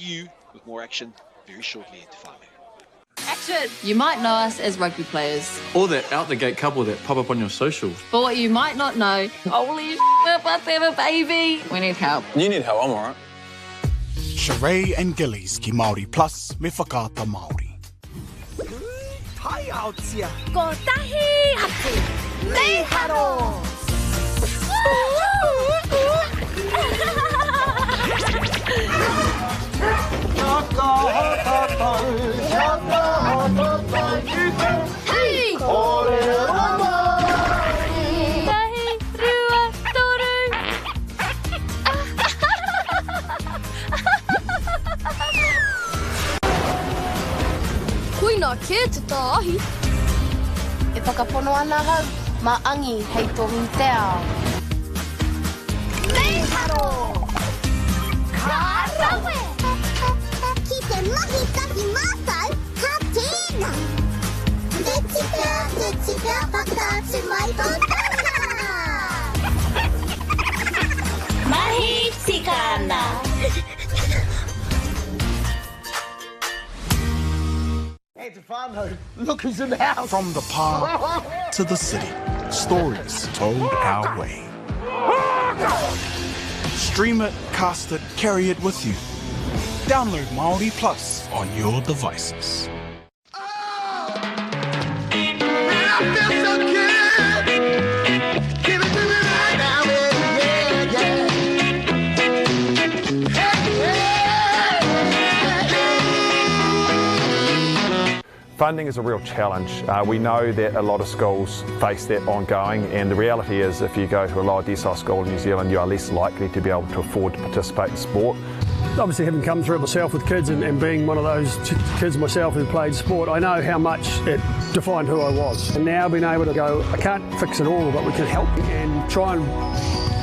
Speaker 1: more action very shortly at Te Whānau.
Speaker 3: Action! You might know us as rugby players.
Speaker 4: Or that out-the-gate couple that pop up on your socials.
Speaker 3: But what you might not know, holy shit, but they have a baby. We need help.
Speaker 4: You need help, I'm alright.
Speaker 5: Sheree and Gillies ki Māori Plus me whakaata Māori.
Speaker 6: Tai aotia.
Speaker 7: Ko tahi atu. Nei haro. Hey! Tahi, rua, toru. Kuina ke te tāhi.
Speaker 8: E whakapono ana hau, maangi hei tohu te ao.
Speaker 7: Nei haro! Ka rawe! Ki te mahi tahi mātau, ka tēnā. Te tipea, whakaatu mai tō taha. Mahi tikana.
Speaker 6: Hey, Te Whānau, look who's in the house.
Speaker 5: From the park to the city, stories told our way. Stream it, cast it, carry it with you. Download MāORI Plus on your devices.
Speaker 9: Funding is a real challenge. We know that a lot of schools face that ongoing, and the reality is if you go to a lower decile school in New Zealand, you are less likely to be able to afford to participate in sport.
Speaker 10: Obviously, having come through it myself with kids and being one of those kids myself who played sport, I know how much it defined who I was. And now being able to go, I can't fix it all, but we can help and try and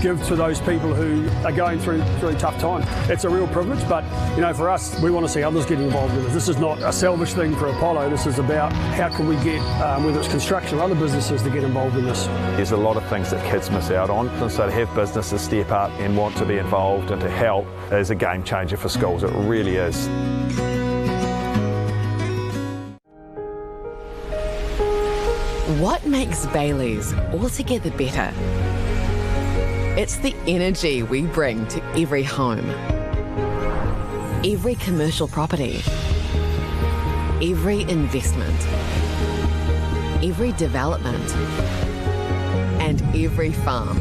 Speaker 10: give to those people who are going through really tough time. It's a real privilege, but you know, for us, we want to see others get involved in this. This is not a selfish thing for Apollo. This is about how can we get, whether it's construction or other businesses, to get involved in this.
Speaker 9: There's a lot of things that kids miss out on, and so to have businesses step up and want to be involved and to help is a game changer for schools. It really is.
Speaker 11: What makes Bailey's altogether better? It's the energy we bring to every home, every commercial property, every investment, every development, and every farm.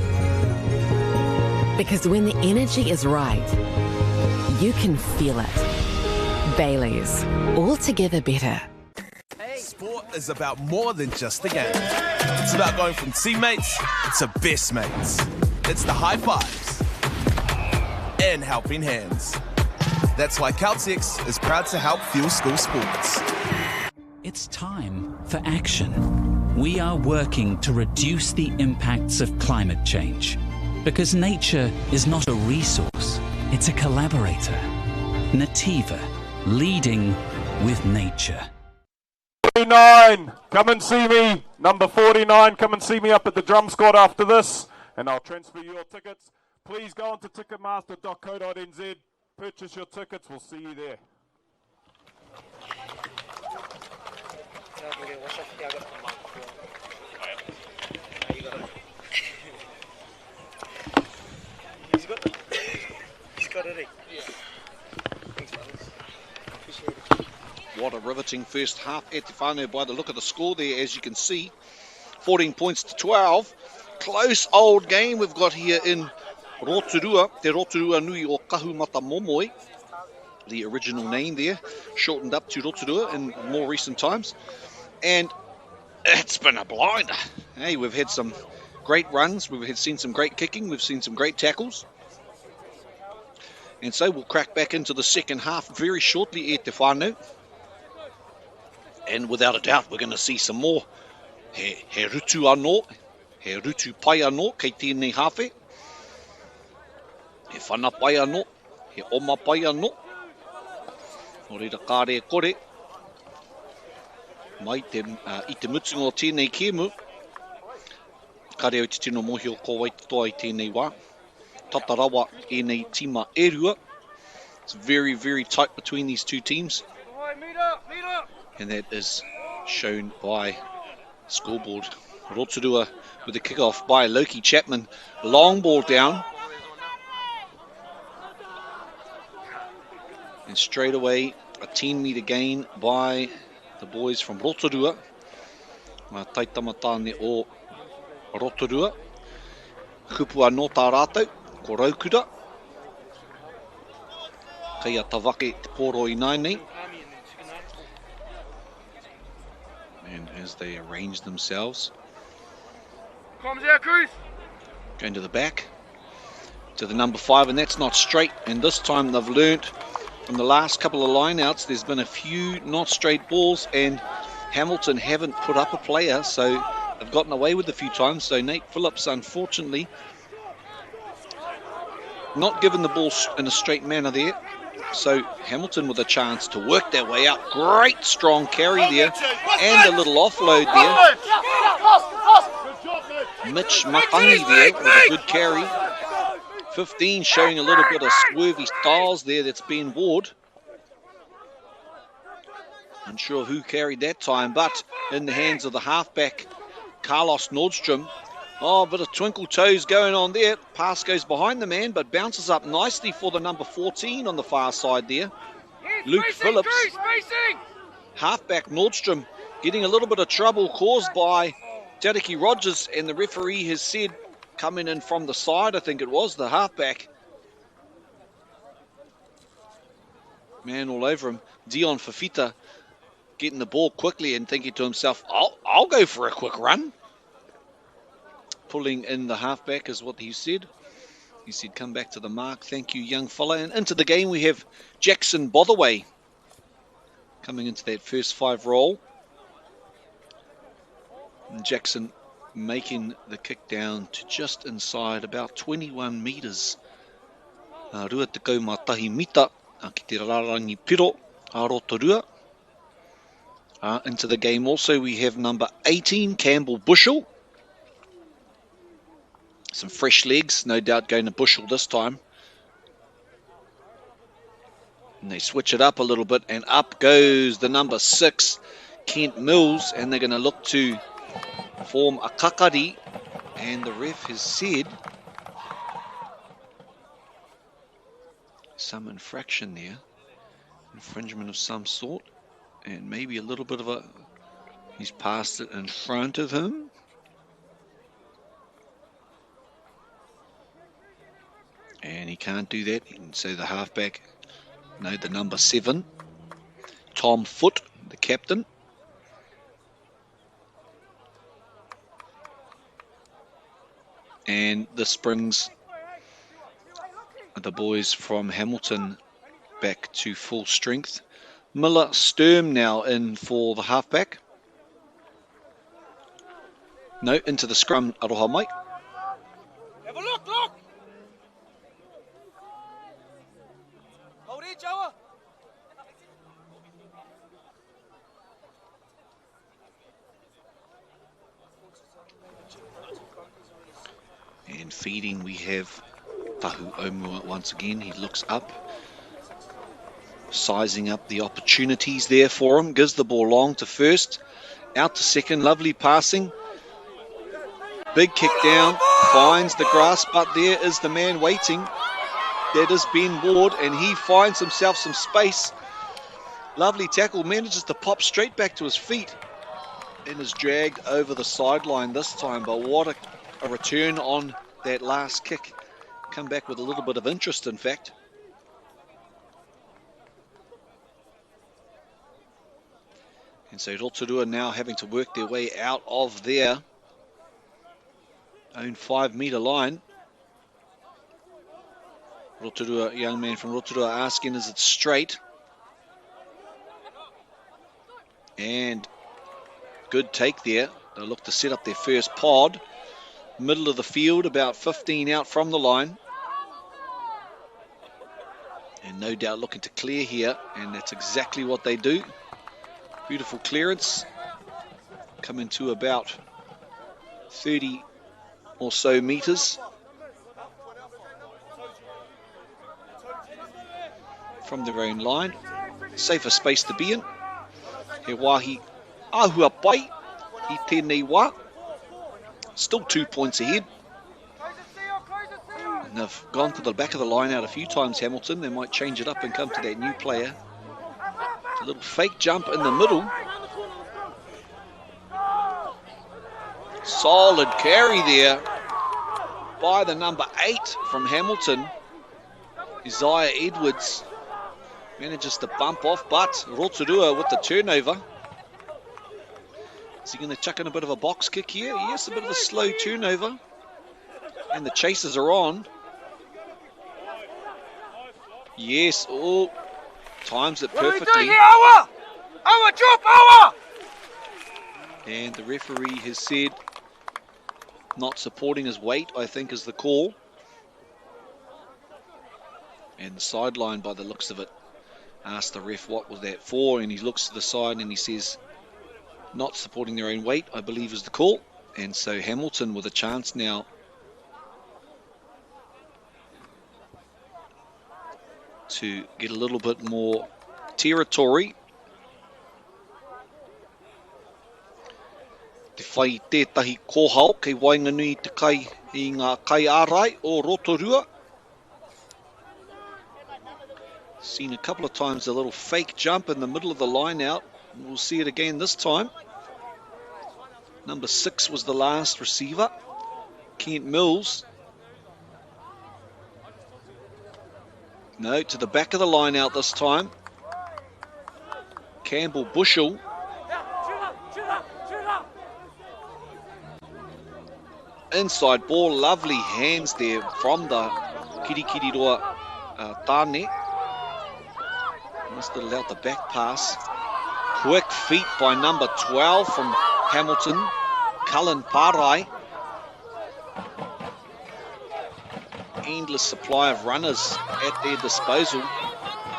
Speaker 11: Because when the energy is right, you can feel it. Bailey's, altogether better.
Speaker 6: Sport is about more than just a game. It's about going from teammates to best mates. It's the high fives and helping hands. That's why Caltex is proud to help fuel school sports.
Speaker 12: It's time for action. We are working to reduce the impacts of climate change because nature is not a resource, it's a collaborator. Nativa, leading with nature.
Speaker 13: 49, come and see me. Number 49, come and see me up at the drum squad after this, and I'll transfer your tickets. Please go on to ticketmaster.co.nz, purchase your tickets. We'll see you there.
Speaker 1: What a riveting first half at Te Whānau by the look of the score there, as you can see. 14 points to 12. Close old game we've got here in Rotorua, Te Rotorua Nui o Kahumata Momoi. The original name there, shortened up to Rotorua in more recent times. And it's been a blinder. Hey, we've had some great runs, we've seen some great kicking, we've seen some great tackles. And so we'll crack back into the second half very shortly at Te Whānau. And without a doubt, we're going to see some more. He rutu anō, he rutu pai anō, kei tēnei hawhe. He whana pai anō, he oma pai anō. Nō reira kāre kore. Mai I te mutunga o tēnei kēmu. Kāre au te tino mohi o ko waitoa I tēnei wā. Tatarawa e nei tima erua. It's very, very tight between these two teams. And that is shown by scoreboard. Rotorua with the kickoff by Loki Chapman. Long ball down. And straight away a 10-metre gain by the boys from Rotorua. Ngā taitamatane o Rotorua. Kupua no tā rātou, ko Raukura. Kei a tawake te pōro I nainei. And as they arrange themselves, going to the back, to the number 5, and that's not straight. And this time they've learnt from the last couple of line-outs, there's been a few not straight balls, and Hamilton haven't put up a player, so they've gotten away with a few times. So Nate Phillips, unfortunately, not given the ball in a straight manner there. So Hamilton with a chance to work their way out. Great strong carry there and a little offload there. Mitch Matangi there with a good carry. 15 showing a little bit of swervy styles there that's been Ward. Unsure who carried that time, but in the hands of the halfback, Carlos Nordstrom. Oh, a bit of twinkle toes going on there. Pass goes behind the man, but bounces up nicely for the number 14 on the far side there. Luke Phillips. Halfback Nordstrom getting a little bit of trouble caused by Tariki Rogers, and the referee has said, coming in from the side, I think it was, the halfback. Man all over him. Dion Fafita getting the ball quickly and thinking to himself, I'll go for a quick run. Pulling in the halfback is what he said. He said, come back to the mark. Thank you, young fella. And into the game we have Jackson Botherway coming into that first 5 role. And Jackson making the kick down to just inside about 21 metres. Rua te kau matahi mita ki te rarangi piro a Rotorua. Into the game also we have number 18, Campbell Bushell. Some fresh legs, no doubt going to Bushell this time. And they switch it up a little bit, and up goes the number 6, Kent Mills, and they're going to look to form a kakari, and the ref has said some infraction there, infringement of some sort, and maybe a little bit of a, he's passed it in front of him. And he can't do that, and so the halfback, no, the number 7, Tom Foote, the captain. And this brings the boys from Hamilton back to full strength. Miller Sturm now in for the halfback. No, into the scrum, aroha mai.
Speaker 2: Have a look, look! Hold it, Joa.
Speaker 1: And feeding, we have Tahu Omua once again. He looks up, sizing up the opportunities there for him. Gives the ball long to first, out to second. Lovely passing. Big kick down, finds the grass, but there is the man waiting. That is Ben Ward, and he finds himself some space. Lovely tackle, manages to pop straight back to his feet and is dragged over the sideline this time. But what a return on that last kick. Come back with a little bit of interest, in fact. And so Rotorua now having to work their way out of their own 5-metre line. Rotorua, young man from Rotorua asking, is it straight? And good take there. They'll look to set up their first pod. Middle of the field, about 15 out from the line. And no doubt looking to clear here, and that's exactly what they do. Beautiful clearance. Coming to about 30 or so metres from their own line. Safer space to be in. He wahi ahua pai I tēnei wā. Still 2 points ahead. And they've gone to the back of the line out a few times, Hamilton. They might change it up and come to that new player. A little fake jump in the middle. Solid carry there by the number 8 from Hamilton. Isaiah Edwards manages to bump off, but Rotorua with the turnover. Is he going to chuck in a bit of a box kick here? Yes, a bit of a slow turnover. And the chasers are on. Yes, oh, times it perfectly.
Speaker 2: Awa, drop, awa!
Speaker 1: And the referee has said not supporting his weight, I think, is the call. And the sideline, by the looks of it, asked the ref what was that for, and he looks to the side and he says not supporting their own weight, I believe, is the call. And so Hamilton with a chance now to get a little bit more territory. Te whai tētahi kōhao kei Wainganui te kai I ngā kai ārai o Rotorua. Seen a couple of times a little fake jump in the middle of the line out. We'll see it again this time. Number 6 was the last receiver, Kent Mills. No, to the back of the line out this time. Campbell Bushell. Inside ball, lovely hands there from the Kirikiriroa Tāne. Must have allowed the back pass. Quick feet by number 12 from Hamilton, Cullen Parai. Endless supply of runners at their disposal.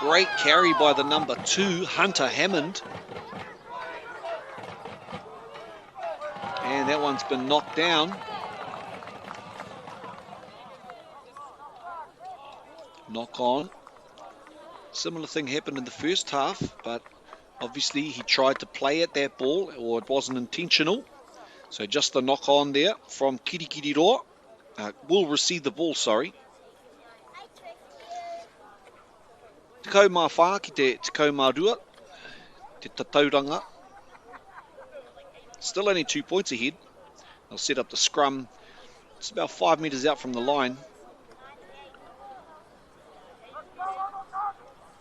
Speaker 1: Great carry by the number 2, Hunter Hammond. And that one's been knocked down. Knock on. Similar thing happened in the first half, but obviously he tried to play at that ball, or it wasn't intentional. So just the knock on there from Kirikiriroa. Will receive the ball, sorry. Tekau mā whā ki te tekau mā rua, te Tauranga. Still only 2 points ahead. They'll set up the scrum. It's about 5 metres out from the line.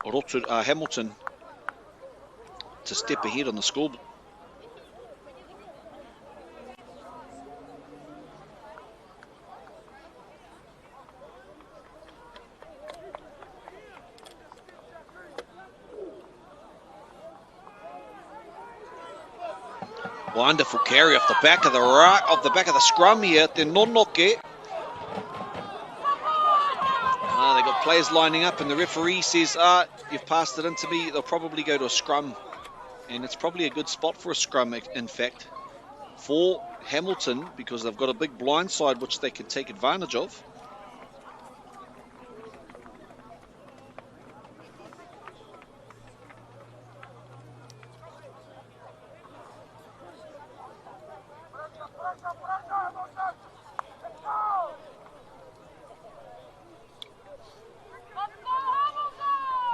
Speaker 1: Hamilton to step ahead on the scoreboard. Wonderful carry off the back of the scrum here. Te Nonoke. They've got players lining up, and the referee says, you've passed it in to me. They'll probably go to a scrum, and it's probably a good spot for a scrum, in fact. for Hamilton because they've got a big blind side which they can take advantage of.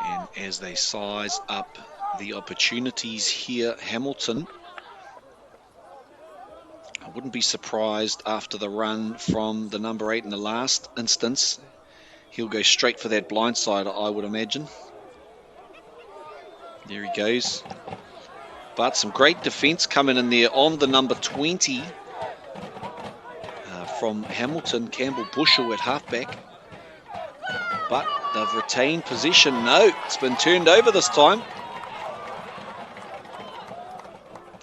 Speaker 1: And as they size up the opportunities here, Hamilton, I wouldn't be surprised after the run from the number 8 in the last instance. He'll go straight for that blind side, I would imagine. There he goes. But some great defense coming in there on the number 20 from Hamilton, Campbell Bushell at halfback. But they've retained possession. No, it's been turned over this time.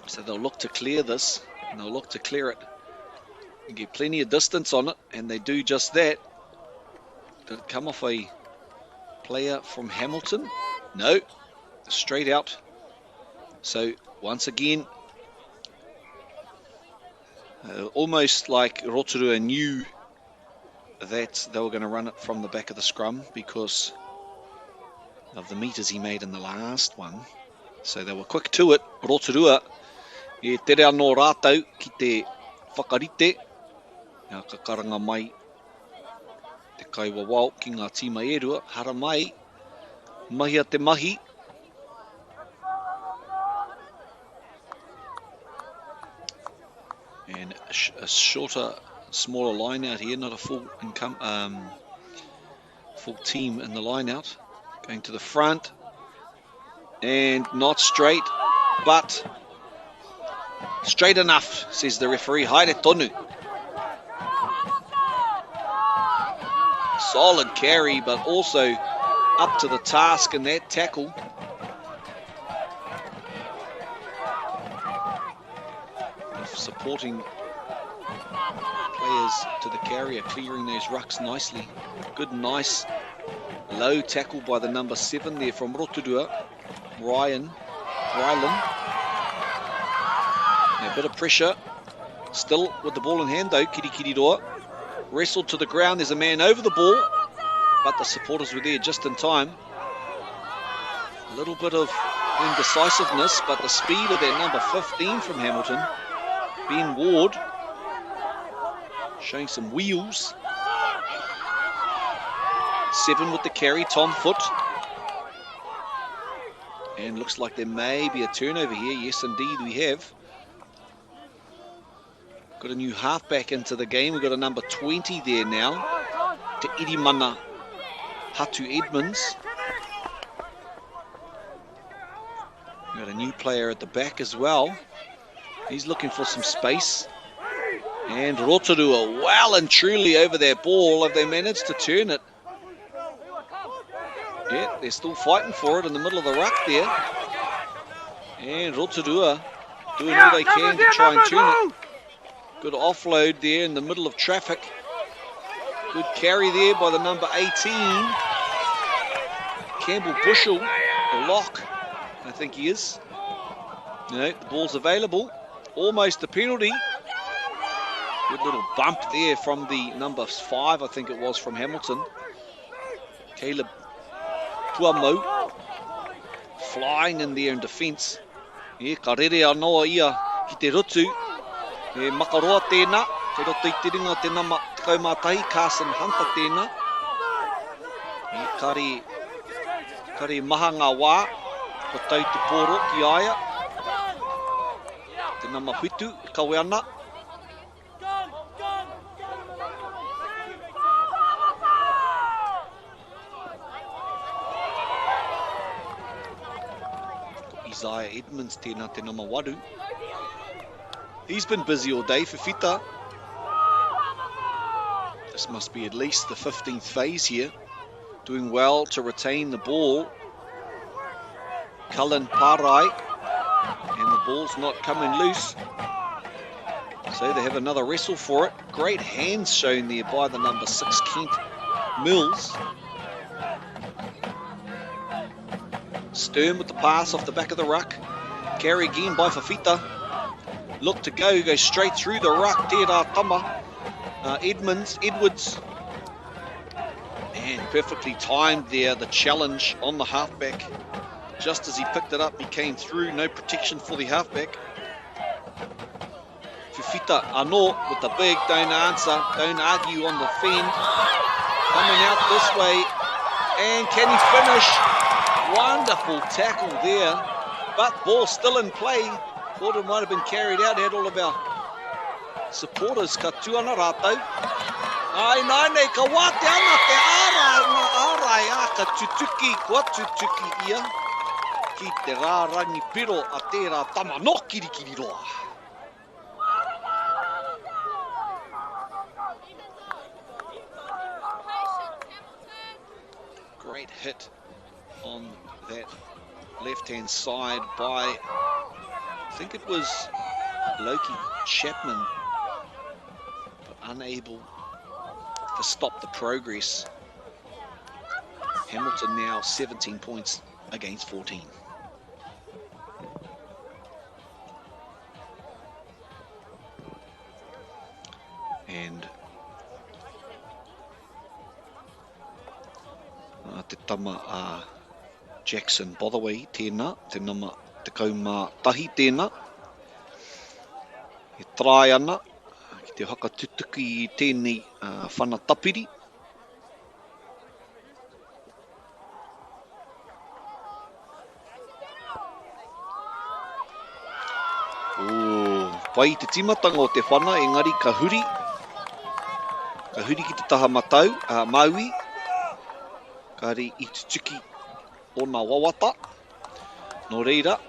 Speaker 1: So they'll look to clear this, and they'll look to clear it and get plenty of distance on it, and they do just that. Did it come off a player from Hamilton? No, straight out. So once again, almost like Rotorua knew that they were going to run it from the back of the scrum because of the meters he made in the last one. So they were quick to it. Rotorua, e tere anō rātau ki te whakarite. Nā ka karanga mai te kaiwa wau ki ngā tīma erua. Hara mai, mahia te mahi. And a shorter, smaller line out here, not a full team in the line out. Going to the front, and not straight, but straight enough, says the referee. Haere tonu. Solid carry, but also up to the task in that tackle. Supporting players to the carrier, clearing those rucks nicely. Good, nice, low tackle by the number 7 there from Rotorua, Rylan. Now, a bit of pressure, still with the ball in hand though, Kirikiriroa. Wrestled to the ground, there's a man over the ball, but the supporters were there just in time. A little bit of indecisiveness, but the speed of that number 15 from Hamilton, Ben Ward, showing some wheels. 7 with the carry, Tom Foot. And looks like there may be a turnover here. Yes, indeed, we have. Got a new halfback into the game. We've got a number 20 there now. Te Irimana Hatu Edmonds. We've got a new player at the back as well. He's looking for some space. And Rotorua well and truly over their ball. Have they managed to turn it? Yeah, they're still fighting for it in the middle of the ruck there. And Rotorua doing all they can to try and turn it. Good offload there in the middle of traffic. Good carry there by the number 18. Campbell Bushell, the lock, I think he is. No, the ball's available. Almost a penalty. Good little bump there from the number 5, I think it was, from Hamilton. Caleb Tuamo flying in there in defence. E karere anoa ia ki te rutu. E makaroa tēnā. Te roto I te ringa te nama te kaumātahi. Carson Hunter tēnā. E kare maha ngā wā. Ko tau te pōro ki aia. Te nama whitu, kawe ana. Isaiah Edmonds tēnā te nama waru. He's been busy all day for Whita. This must be at least the 15th phase here. Doing well to retain the ball. Cullen Parai. And the ball's not coming loose. So they have another wrestle for it. Great hands shown there by the number 6, Kent Mills. Stern with the pass off the back of the ruck. Carry again by Fafita. look to go straight through the ruck. Tērā tama. Edwards. And perfectly timed there, the challenge on the halfback. Just as he picked it up, he came through. No protection for the halfback. Fifita Ano with the big, don't answer, don't argue on the fend. Coming out this way. And can he finish? Wonderful tackle there. But ball still in play. Thought it might have been carried out. Had all of our supporters ka tuana rātou. Ai nāne ka wāte ana te ārai a ka tutuki, kua tutuki ia. Ki te rārangi piro a tērā tama no kirikiri roa. Great hit on that left-hand side by, I think it was Loki Chapman, but unable to stop the progress. Hamilton now 17 points against 14. And te tama Jackson Botherway tēnā, te nama te kaumā tahi tēnā. He trai ana, ki te haka tutuki I tēnei whana tapiri. Pai te timatanga o te whana, engari ka huri. Ka huri ki te taha matau, maui. Ka re I tutuki o nā wawata. Nō reira,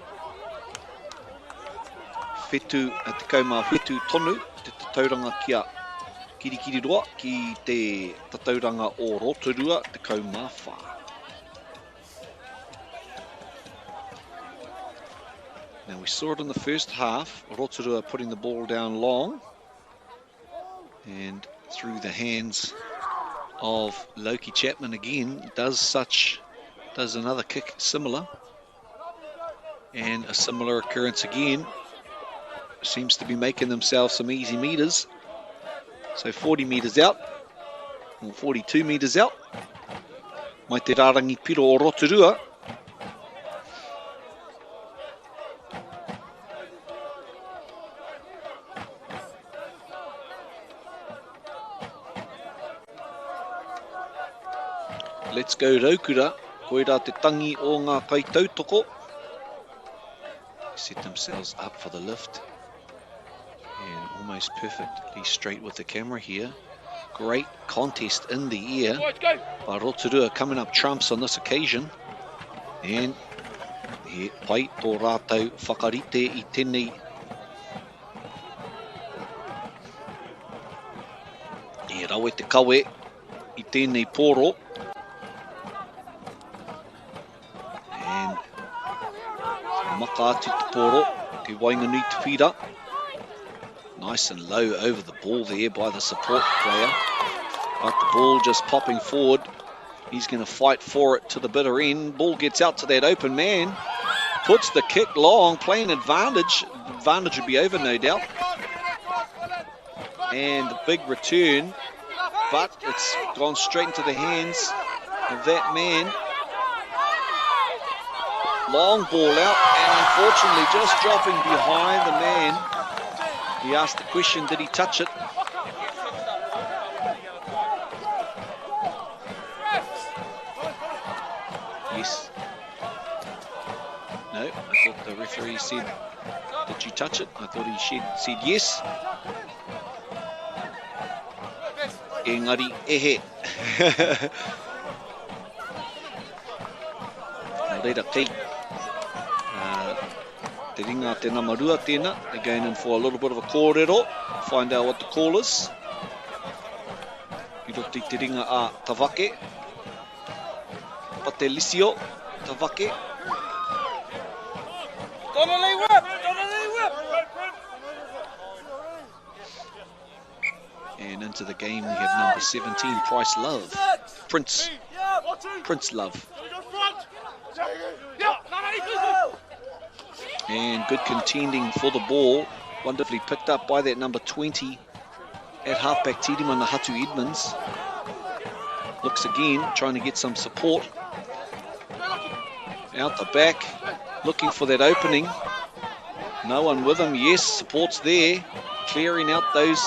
Speaker 1: whetu, te kaumā whetu tonu, te tauranga kia kirikiri roa, ki te tauranga o Rotorua, te kaumā whā. Now we saw it in the first half, Rotorua putting the ball down long and through the hands of Loki Chapman again, does another kick similar, and a similar occurrence again. Seems to be making themselves some easy meters. So 40 meters out, or 42 meters out. Mai te rārangi piro o Rotorua. Let's go Raukura, koe rā te tangi o ngā kaitautoko. Set themselves up for the lift. And almost perfectly straight with the camera here. Great contest in the air by Rotorua, coming up trumps on this occasion. And he pai tō rātou whakarite I tēnei. E rawe te kawe I tēnei pōro. Maka atu te pōro, te Wainganui te whira. Nice and low over the ball there by the support player. But the ball just popping forward. He's going to fight for it to the bitter end. Ball gets out to that open man. Puts the kick long, playing advantage. Advantage would be over, no doubt. And the big return. But it's gone straight into the hands of that man. Long ball out, and unfortunately just dropping behind the man. He asked the question, did he touch it? Yes. No, I thought the referee said, did you touch it? I thought he said yes. Engari ehe. Reira kei. Te ringa te namarua tēnā. They're going in for a little bit of a kōrero. Find out what the call is. I roti te ringa a Tawake. Pate Lisio, Tawake.
Speaker 2: Donnelly whip! Donnelly whip!
Speaker 1: And into the game we have number 17, Price Love. Prince Love. And good contending for the ball Wonderfully picked up by that number 20 at halfback, Tidiman Hatu Edmonds. Looks again, trying to get some support. Out the back, looking for that opening. No one with him. Yes, support's there. Clearing out those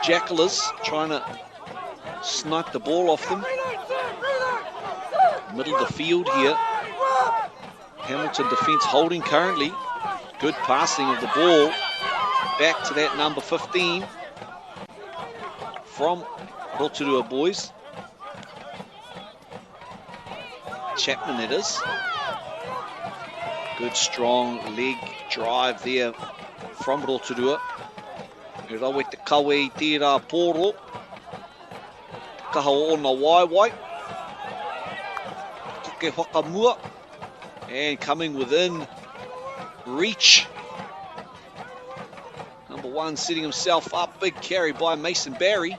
Speaker 1: jackalers, trying to snipe the ball off them. Middle of the field here. Hamilton defence holding currently. Good passing of the ball. Back to that number 15 from Rotorua Boys. Chapman it is. Good strong leg drive there from Rotorua. E rawe te kawe I tērā pōro. Kaha o na waiwai. Kuke whakamua. And coming within reach. Number 1 setting himself up. Big carry by Mason Barry.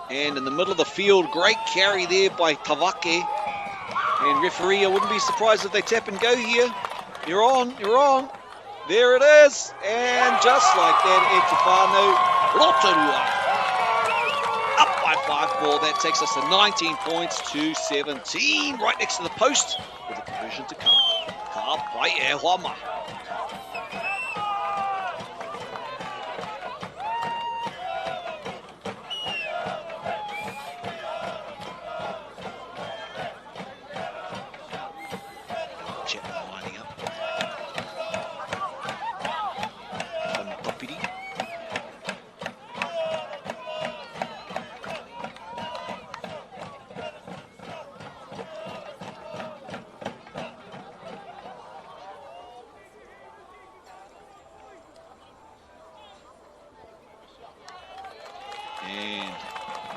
Speaker 1: And in the middle of the field, great carry there by Tavake. And referee, I wouldn't be surprised if they tap and go here. You're on, you're on. There it is. And just like that, Etifano, Rotorua up by 5 more. That takes us to 19 points to 17. Right next to the post with a conversion to come. Ka pai e Hama.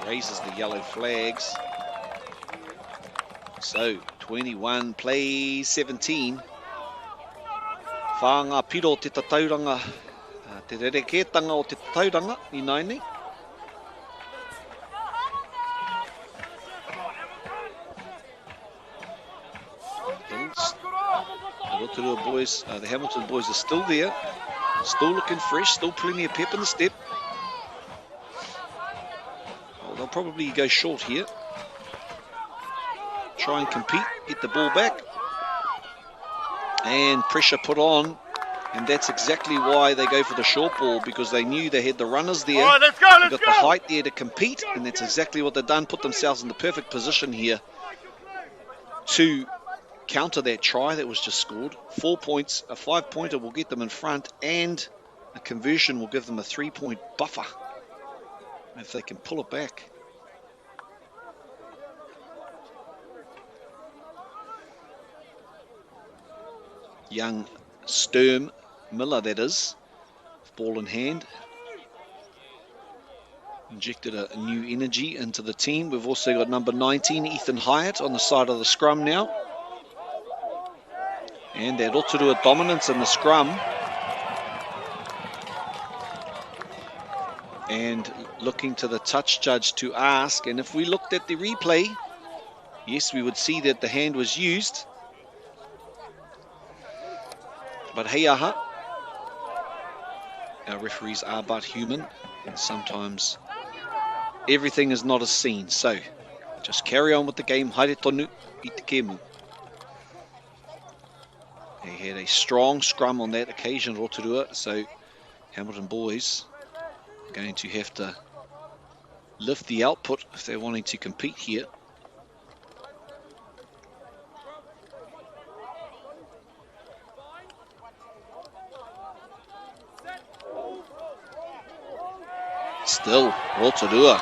Speaker 1: Raises the yellow flags. So 21 plays 17. Whanga piro te tauranga, te rerekētanga o te tauranga I naine. The Rotorua boys, the Hamilton boys are still there. Still looking fresh, still plenty of pep in the step. They'll probably go short here. Try and compete, get the ball back. And pressure put on. And that's exactly why they go for the short ball, because they knew they had the runners there.
Speaker 2: All right, let's go,
Speaker 1: they got the height there to compete, and that's exactly what they've done. Put themselves in the perfect position here to counter that try that was just scored. 4 points, a 5-pointer will get them in front, and a conversion will give them a 3-point buffer if they can pull it back. Young Sturm Miller, that is, ball in hand. Injected a new energy into the team. We've also got number 19, Ethan Hyatt, on the side of the scrum now. And that Rotorua dominance in the scrum. And looking to the touch judge to ask, and if we looked at the replay, yes, we would see that the hand was used. But hey aha, our referees are but human, and sometimes everything is not as seen. So just carry on with the game. Haere tonu I te kemu. They had a strong scrum on that occasion, Rotorua, so Hamilton boys are going to have to lift the output if they're wanting to compete here. Still, Rotorua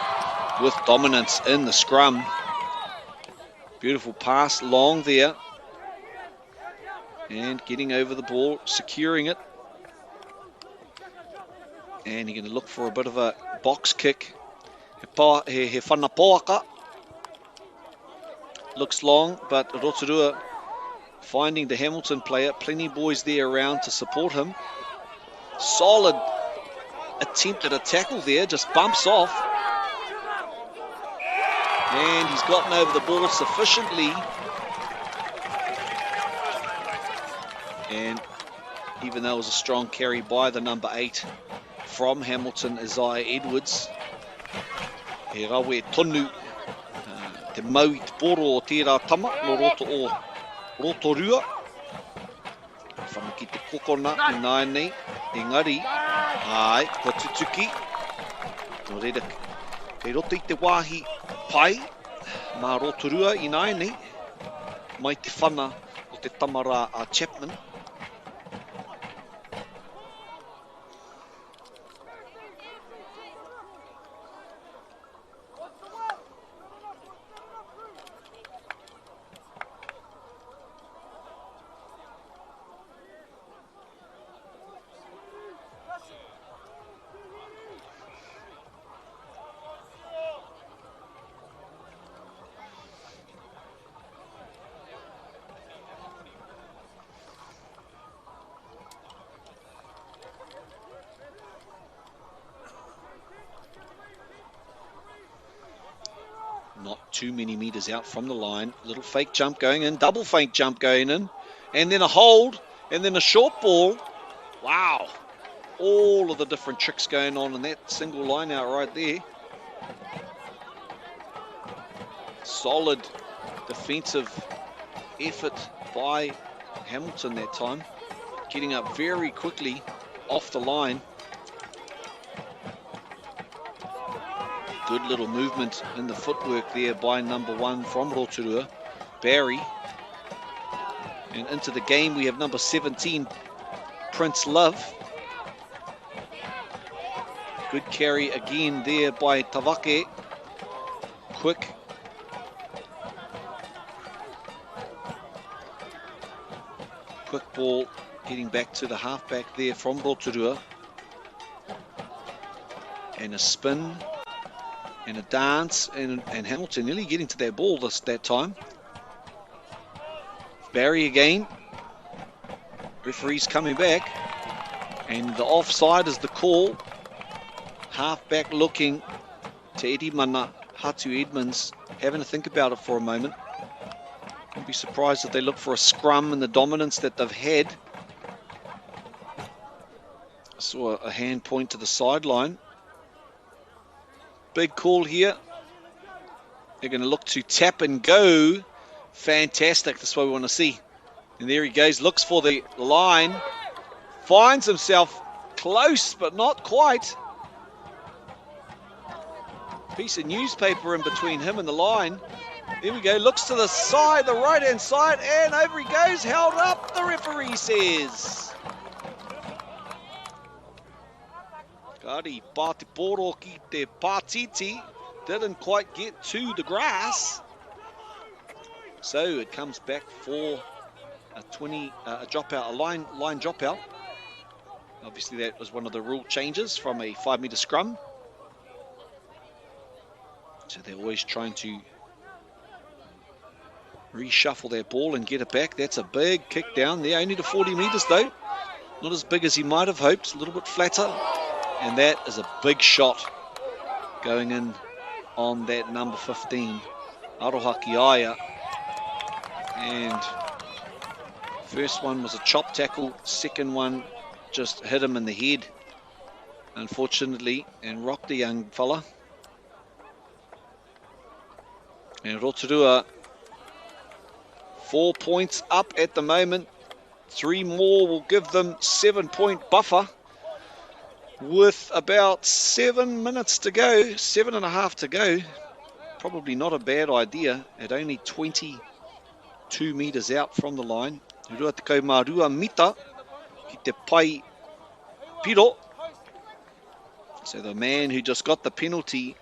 Speaker 1: with dominance in the scrum. Beautiful pass long there. And getting over the ball, securing it. And you're going to look for a bit of a box kick. He whanapoaka. Looks long, but Rotorua finding the Hamilton player. Plenty of boys there around to support him. Solid attempt at a tackle there, just bumps off. And he's gotten over the ball sufficiently. And even though it was a strong carry by the number 8 from Hamilton, Isaiah Edwards. He rawe tonu te mau I te poro o tērā tama no roto o Rotorua. Whamaki te kokona I nānei, engari, ai, ko tutuki. No reira, kei roto I te wāhi pai, mā Rotorua I nānei, mai te whana o te tamara a Chapman. Not too many metres out from the line. Little fake jump going in, double fake jump going in, and then a hold, and then a short ball. Wow. All of the different tricks going on in that single line out right there. Solid defensive effort by Hamilton that time. Getting up very quickly off the line. Good little movement in the footwork there by number 1 from Rotorua, Barry. And into the game we have number 17, Prince Love. Good carry again there by Tavake. Quick. Quick ball getting back to the halfback there from Rotorua. And a spin. And a dance, and Hamilton nearly getting to that ball that time. Barry again. Referee's coming back. And the offside is the call. Halfback looking to Eddie Mana, Hatu Edmonds, having to think about it for a moment. Wouldn't be surprised if they look for a scrum and the dominance that they've had. I saw a hand point to the sideline. Big call here. They're going to look to tap and go. Fantastic. That's what we want to see. And there he goes. Looks for the line. Finds himself close, but not quite. Piece of newspaper in between him and the line. There we go. Looks to the side, the right-hand side, and over he goes. Held up, the referee says. Kari Pātiporo ki te Pātiti didn't quite get to the grass. So it comes back for a dropout, a line dropout. Obviously that was one of the rule changes from a 5-metre scrum. So they're always trying to reshuffle their ball and get it back. That's a big kick down there, only to 40 metres though. Not as big as he might have hoped, a little bit flatter. And that is a big shot going in on that number 15, Aroha Kiaia. And first one was a chop tackle, second one just hit him in the head, unfortunately, and rocked the young fella. And Rotorua, 4 points up at the moment. 3 more will give them 7-point buffer. With about 7 minutes to go, 7.5 to go, probably not a bad idea at only 22 metres out from the line. Rua te kaumārua mita ki te pai piro. So the man who just got the penalty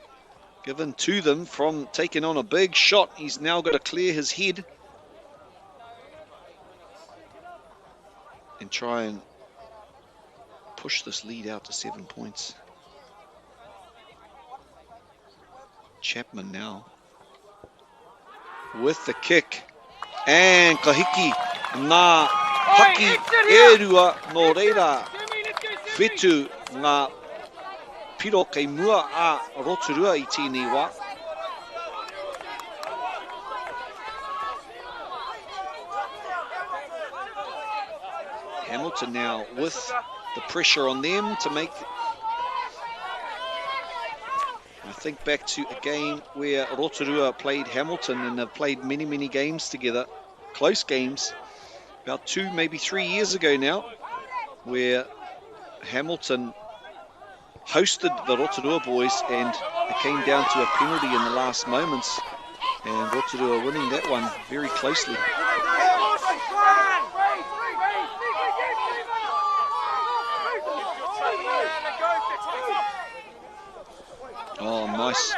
Speaker 1: given to them from taking on a big shot, he's now got to clear his head and try and push this lead out to 7 points. Chapman now with the kick, and kahiki ngā haki erua no reira whetu ngā piro kei mua a Rotorua I tēnei wā. Hamilton now with the pressure on them to make... I think back to a game where Rotorua played Hamilton, and they've played many, many games together, close games, about 2, maybe 3 years ago now, where Hamilton hosted the Rotorua boys, and it came down to a penalty in the last moments, and Rotorua winning that one very closely. Oh, nice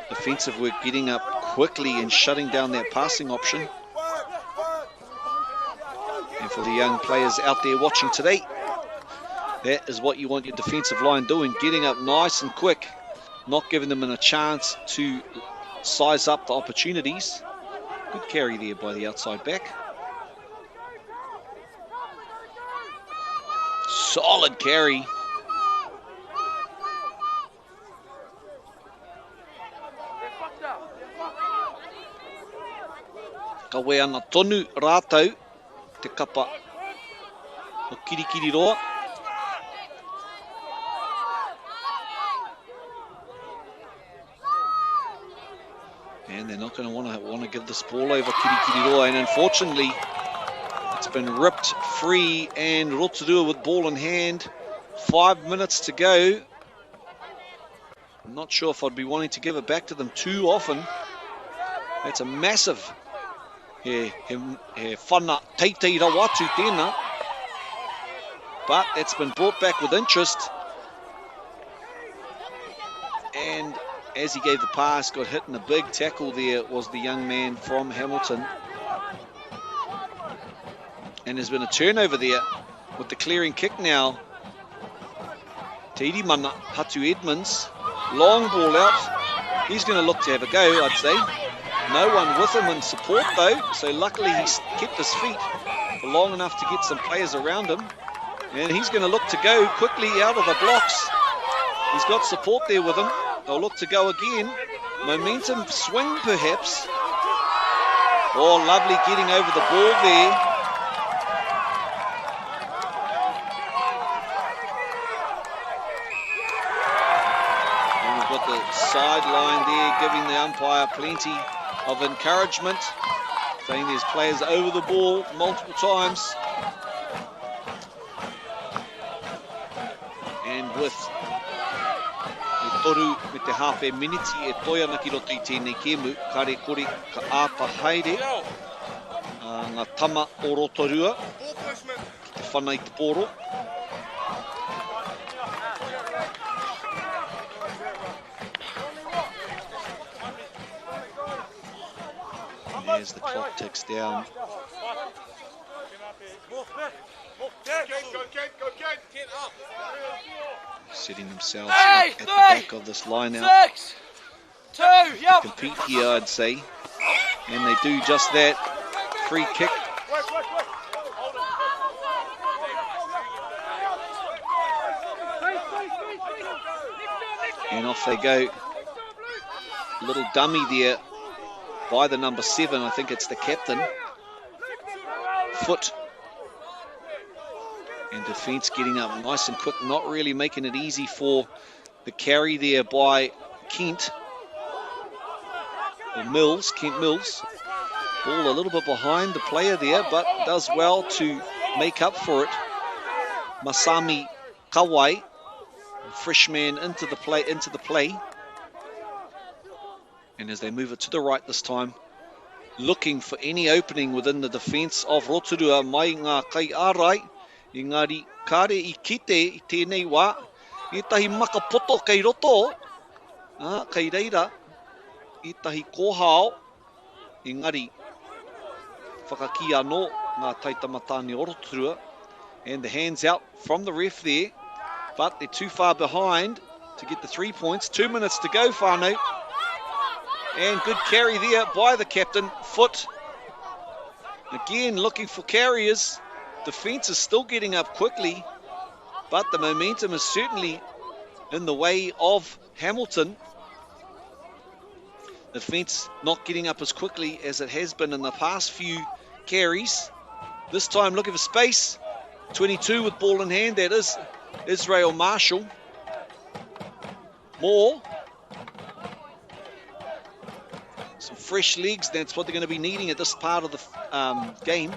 Speaker 1: defensive work, getting up quickly and shutting down that passing option. And for the young players out there watching today, that is what you want your defensive line doing, getting up nice and quick, not giving them a chance to size up the opportunities. Good carry there by the outside back. Solid carry. Ka wea ana tonu rātau te kapa o kirikiri roa. And they're not going to want to give this ball over kirikiri roa, and unfortunately it's been ripped free, and Rotorua with ball in hand. 5 minutes to go. I'm not sure if I'd be wanting to give it back to them too often. That's a massive he whana teitei rawatu tēnā. But it's been brought back with interest. And as he gave the pass, got hit in a big tackle there, was the young man from Hamilton. And there's been a turnover there with the clearing kick now. Te Irimana, Hatu Edmonds, long ball out. He's going to look to have a go, I'd say. No one with him in support though, so luckily he's kept his feet for long enough to get some players around him. And he's going to look to go quickly out of the blocks. He's got support there with him. They'll look to go again. Momentum swing perhaps. Oh, lovely getting over the ball there. And we've got the sideline there giving the umpire plenty of encouragement, saying there's players over the ball multiple times. And with e toru me te hape miniti e toi ana ki roto I tēnei kēmu, kare kore ka āta haere ngā tama o Rotorua ki te whana I te pōro. As the clock ticks down. Setting themselves up at the back of this line out. To compete here, I'd say. And they do just that. Free kick. And off they go. Little dummy there by the number 7, I think it's the captain. Foot. And defence getting up nice and quick, not really making it easy for the carry there by Kent. Or Mills, Kent Mills. Ball a little bit behind the player there, but does well to make up for it. Masami Kawai, freshman into the play. And as they move it to the right this time, looking for any opening within the defence of Rotorua, mai ngā kai ārai, engari kare I kite I tēnei wā, e tahi makapoto kei roto, kei reira, e tahi kōhao, engari whakaki anō ngā taitamatani o Rotorua, and the hands out from the ref there, but they're too far behind to get the 3 points. 2 minutes to go, whānau. And good carry there by the captain, Foot. Again, looking for carriers. Defence is still getting up quickly, but the momentum is certainly in the way of Hamilton. Defence not getting up as quickly as it has been in the past few carries. This time looking for space. 22 with ball in hand, that is Israel Marshall. More. Some fresh legs, that's what they're going to be needing at this part of the game.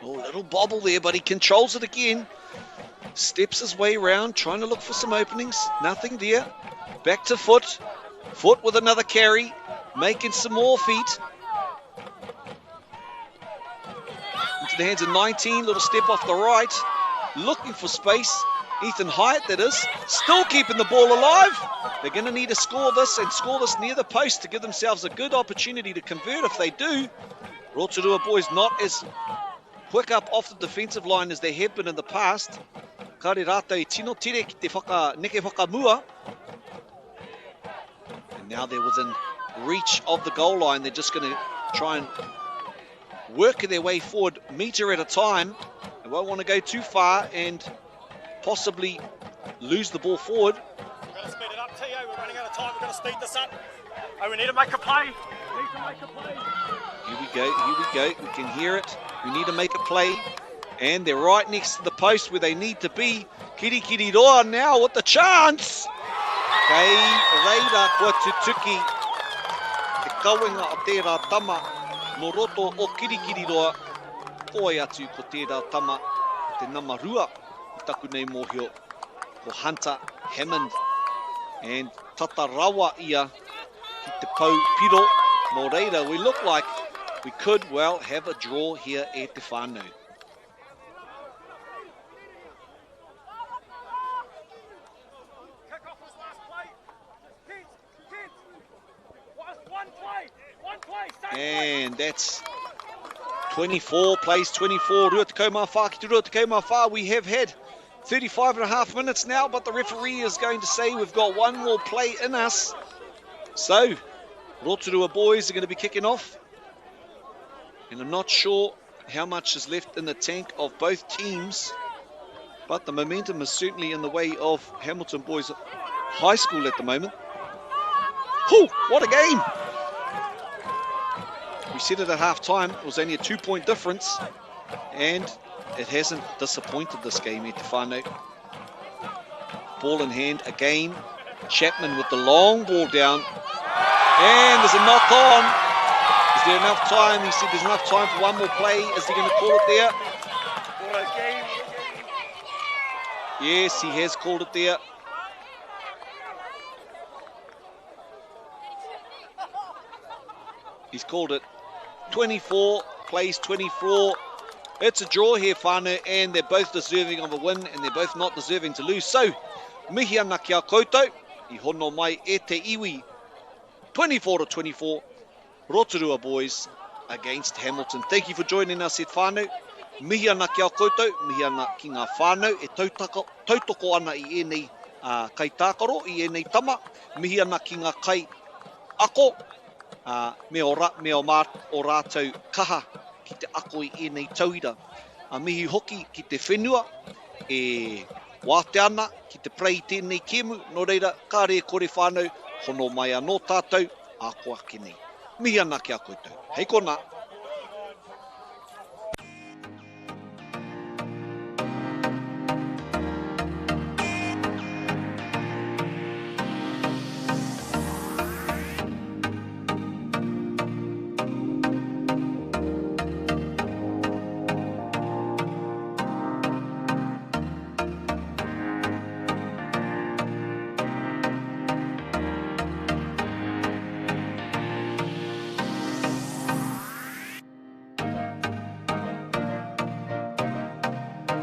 Speaker 1: Oh, little bobble there, but he controls it again. Steps his way around, trying to look for some openings. Nothing there. Back to Foot. Foot with another carry, making some more feet. Into the hands of 19, little step off the right. Looking for space. Ethan Hyatt, that is. Still keeping the ball alive. They're going to need to score this and score this near the post to give themselves a good opportunity to convert. If they do, Rotorua Boys not as quick up off the defensive line as they have been in the past. Kare rātou I tino tere ki te neke whakamua. And now they're within reach of the goal line. They're just going to try and work their way forward, metre at a time. They won't want to go too far and possibly lose the ball forward.
Speaker 2: We're going to speed it up, Tio. We're running out of time. We're going to speed this up. Oh, we need to make a play. We need to make a play.
Speaker 1: Here we go, here we go. We can hear it. We need to make a play. And they're right next to the post where they need to be. Kiri Roa now with the chance. Kei reira kua tutuki. Te kawenga o tērā tama. No roto o Kiri Roa. Koe atu ko tērā tama. Te namarua. Taku nei mōhio. Ko Hunter Hammond. And Tata Rawa ia. Ki te pau piro. Mō reira, we look like we could, well, have a draw here at Te Whānau. And that's 24, plays 24. Rua te kaumā whā ki te rua te kaumā whā. We have had 35 and a half minutes now, but the referee is going to say we've got one more play in us. So, Rotorua Boys are going to be kicking off. And I'm not sure how much is left in the tank of both teams, but the momentum is certainly in the way of Hamilton Boys High School at the moment. Whew, what a game! We said it at half-time, it was only a 2-point difference, and it hasn't disappointed this game at Te Whānau. Ball in hand again, Chapman with the long ball down, and there's a knock on. Is there enough time? He said there's enough time for one more play. Is he going to call it there? Yes, he has called it there. He's called it. 24, plays 24. It's a draw here, Whānau, and they're both deserving of a win, and they're both not deserving to lose. So, mihi ana kia koutou, I hono mai e te iwi. 24-24, Rotorua Boys against Hamilton. Thank you for joining us at Whānau. Mihi ana kia koutou, mihi ana ki ngā whānau, e tautoko ana I enei kai tākaro, I enei tama. Mihi ana ki ngā kai ako, me o rātou kaha ki te ako I enei tauira. Mihi hoki ki te whenua, e wāte ana ki te prei tēnei kemu, no reira, kā re kore whānau, hono mai anō tātou, a koa ki nei. Mihi ana kia koutou. Hei kona.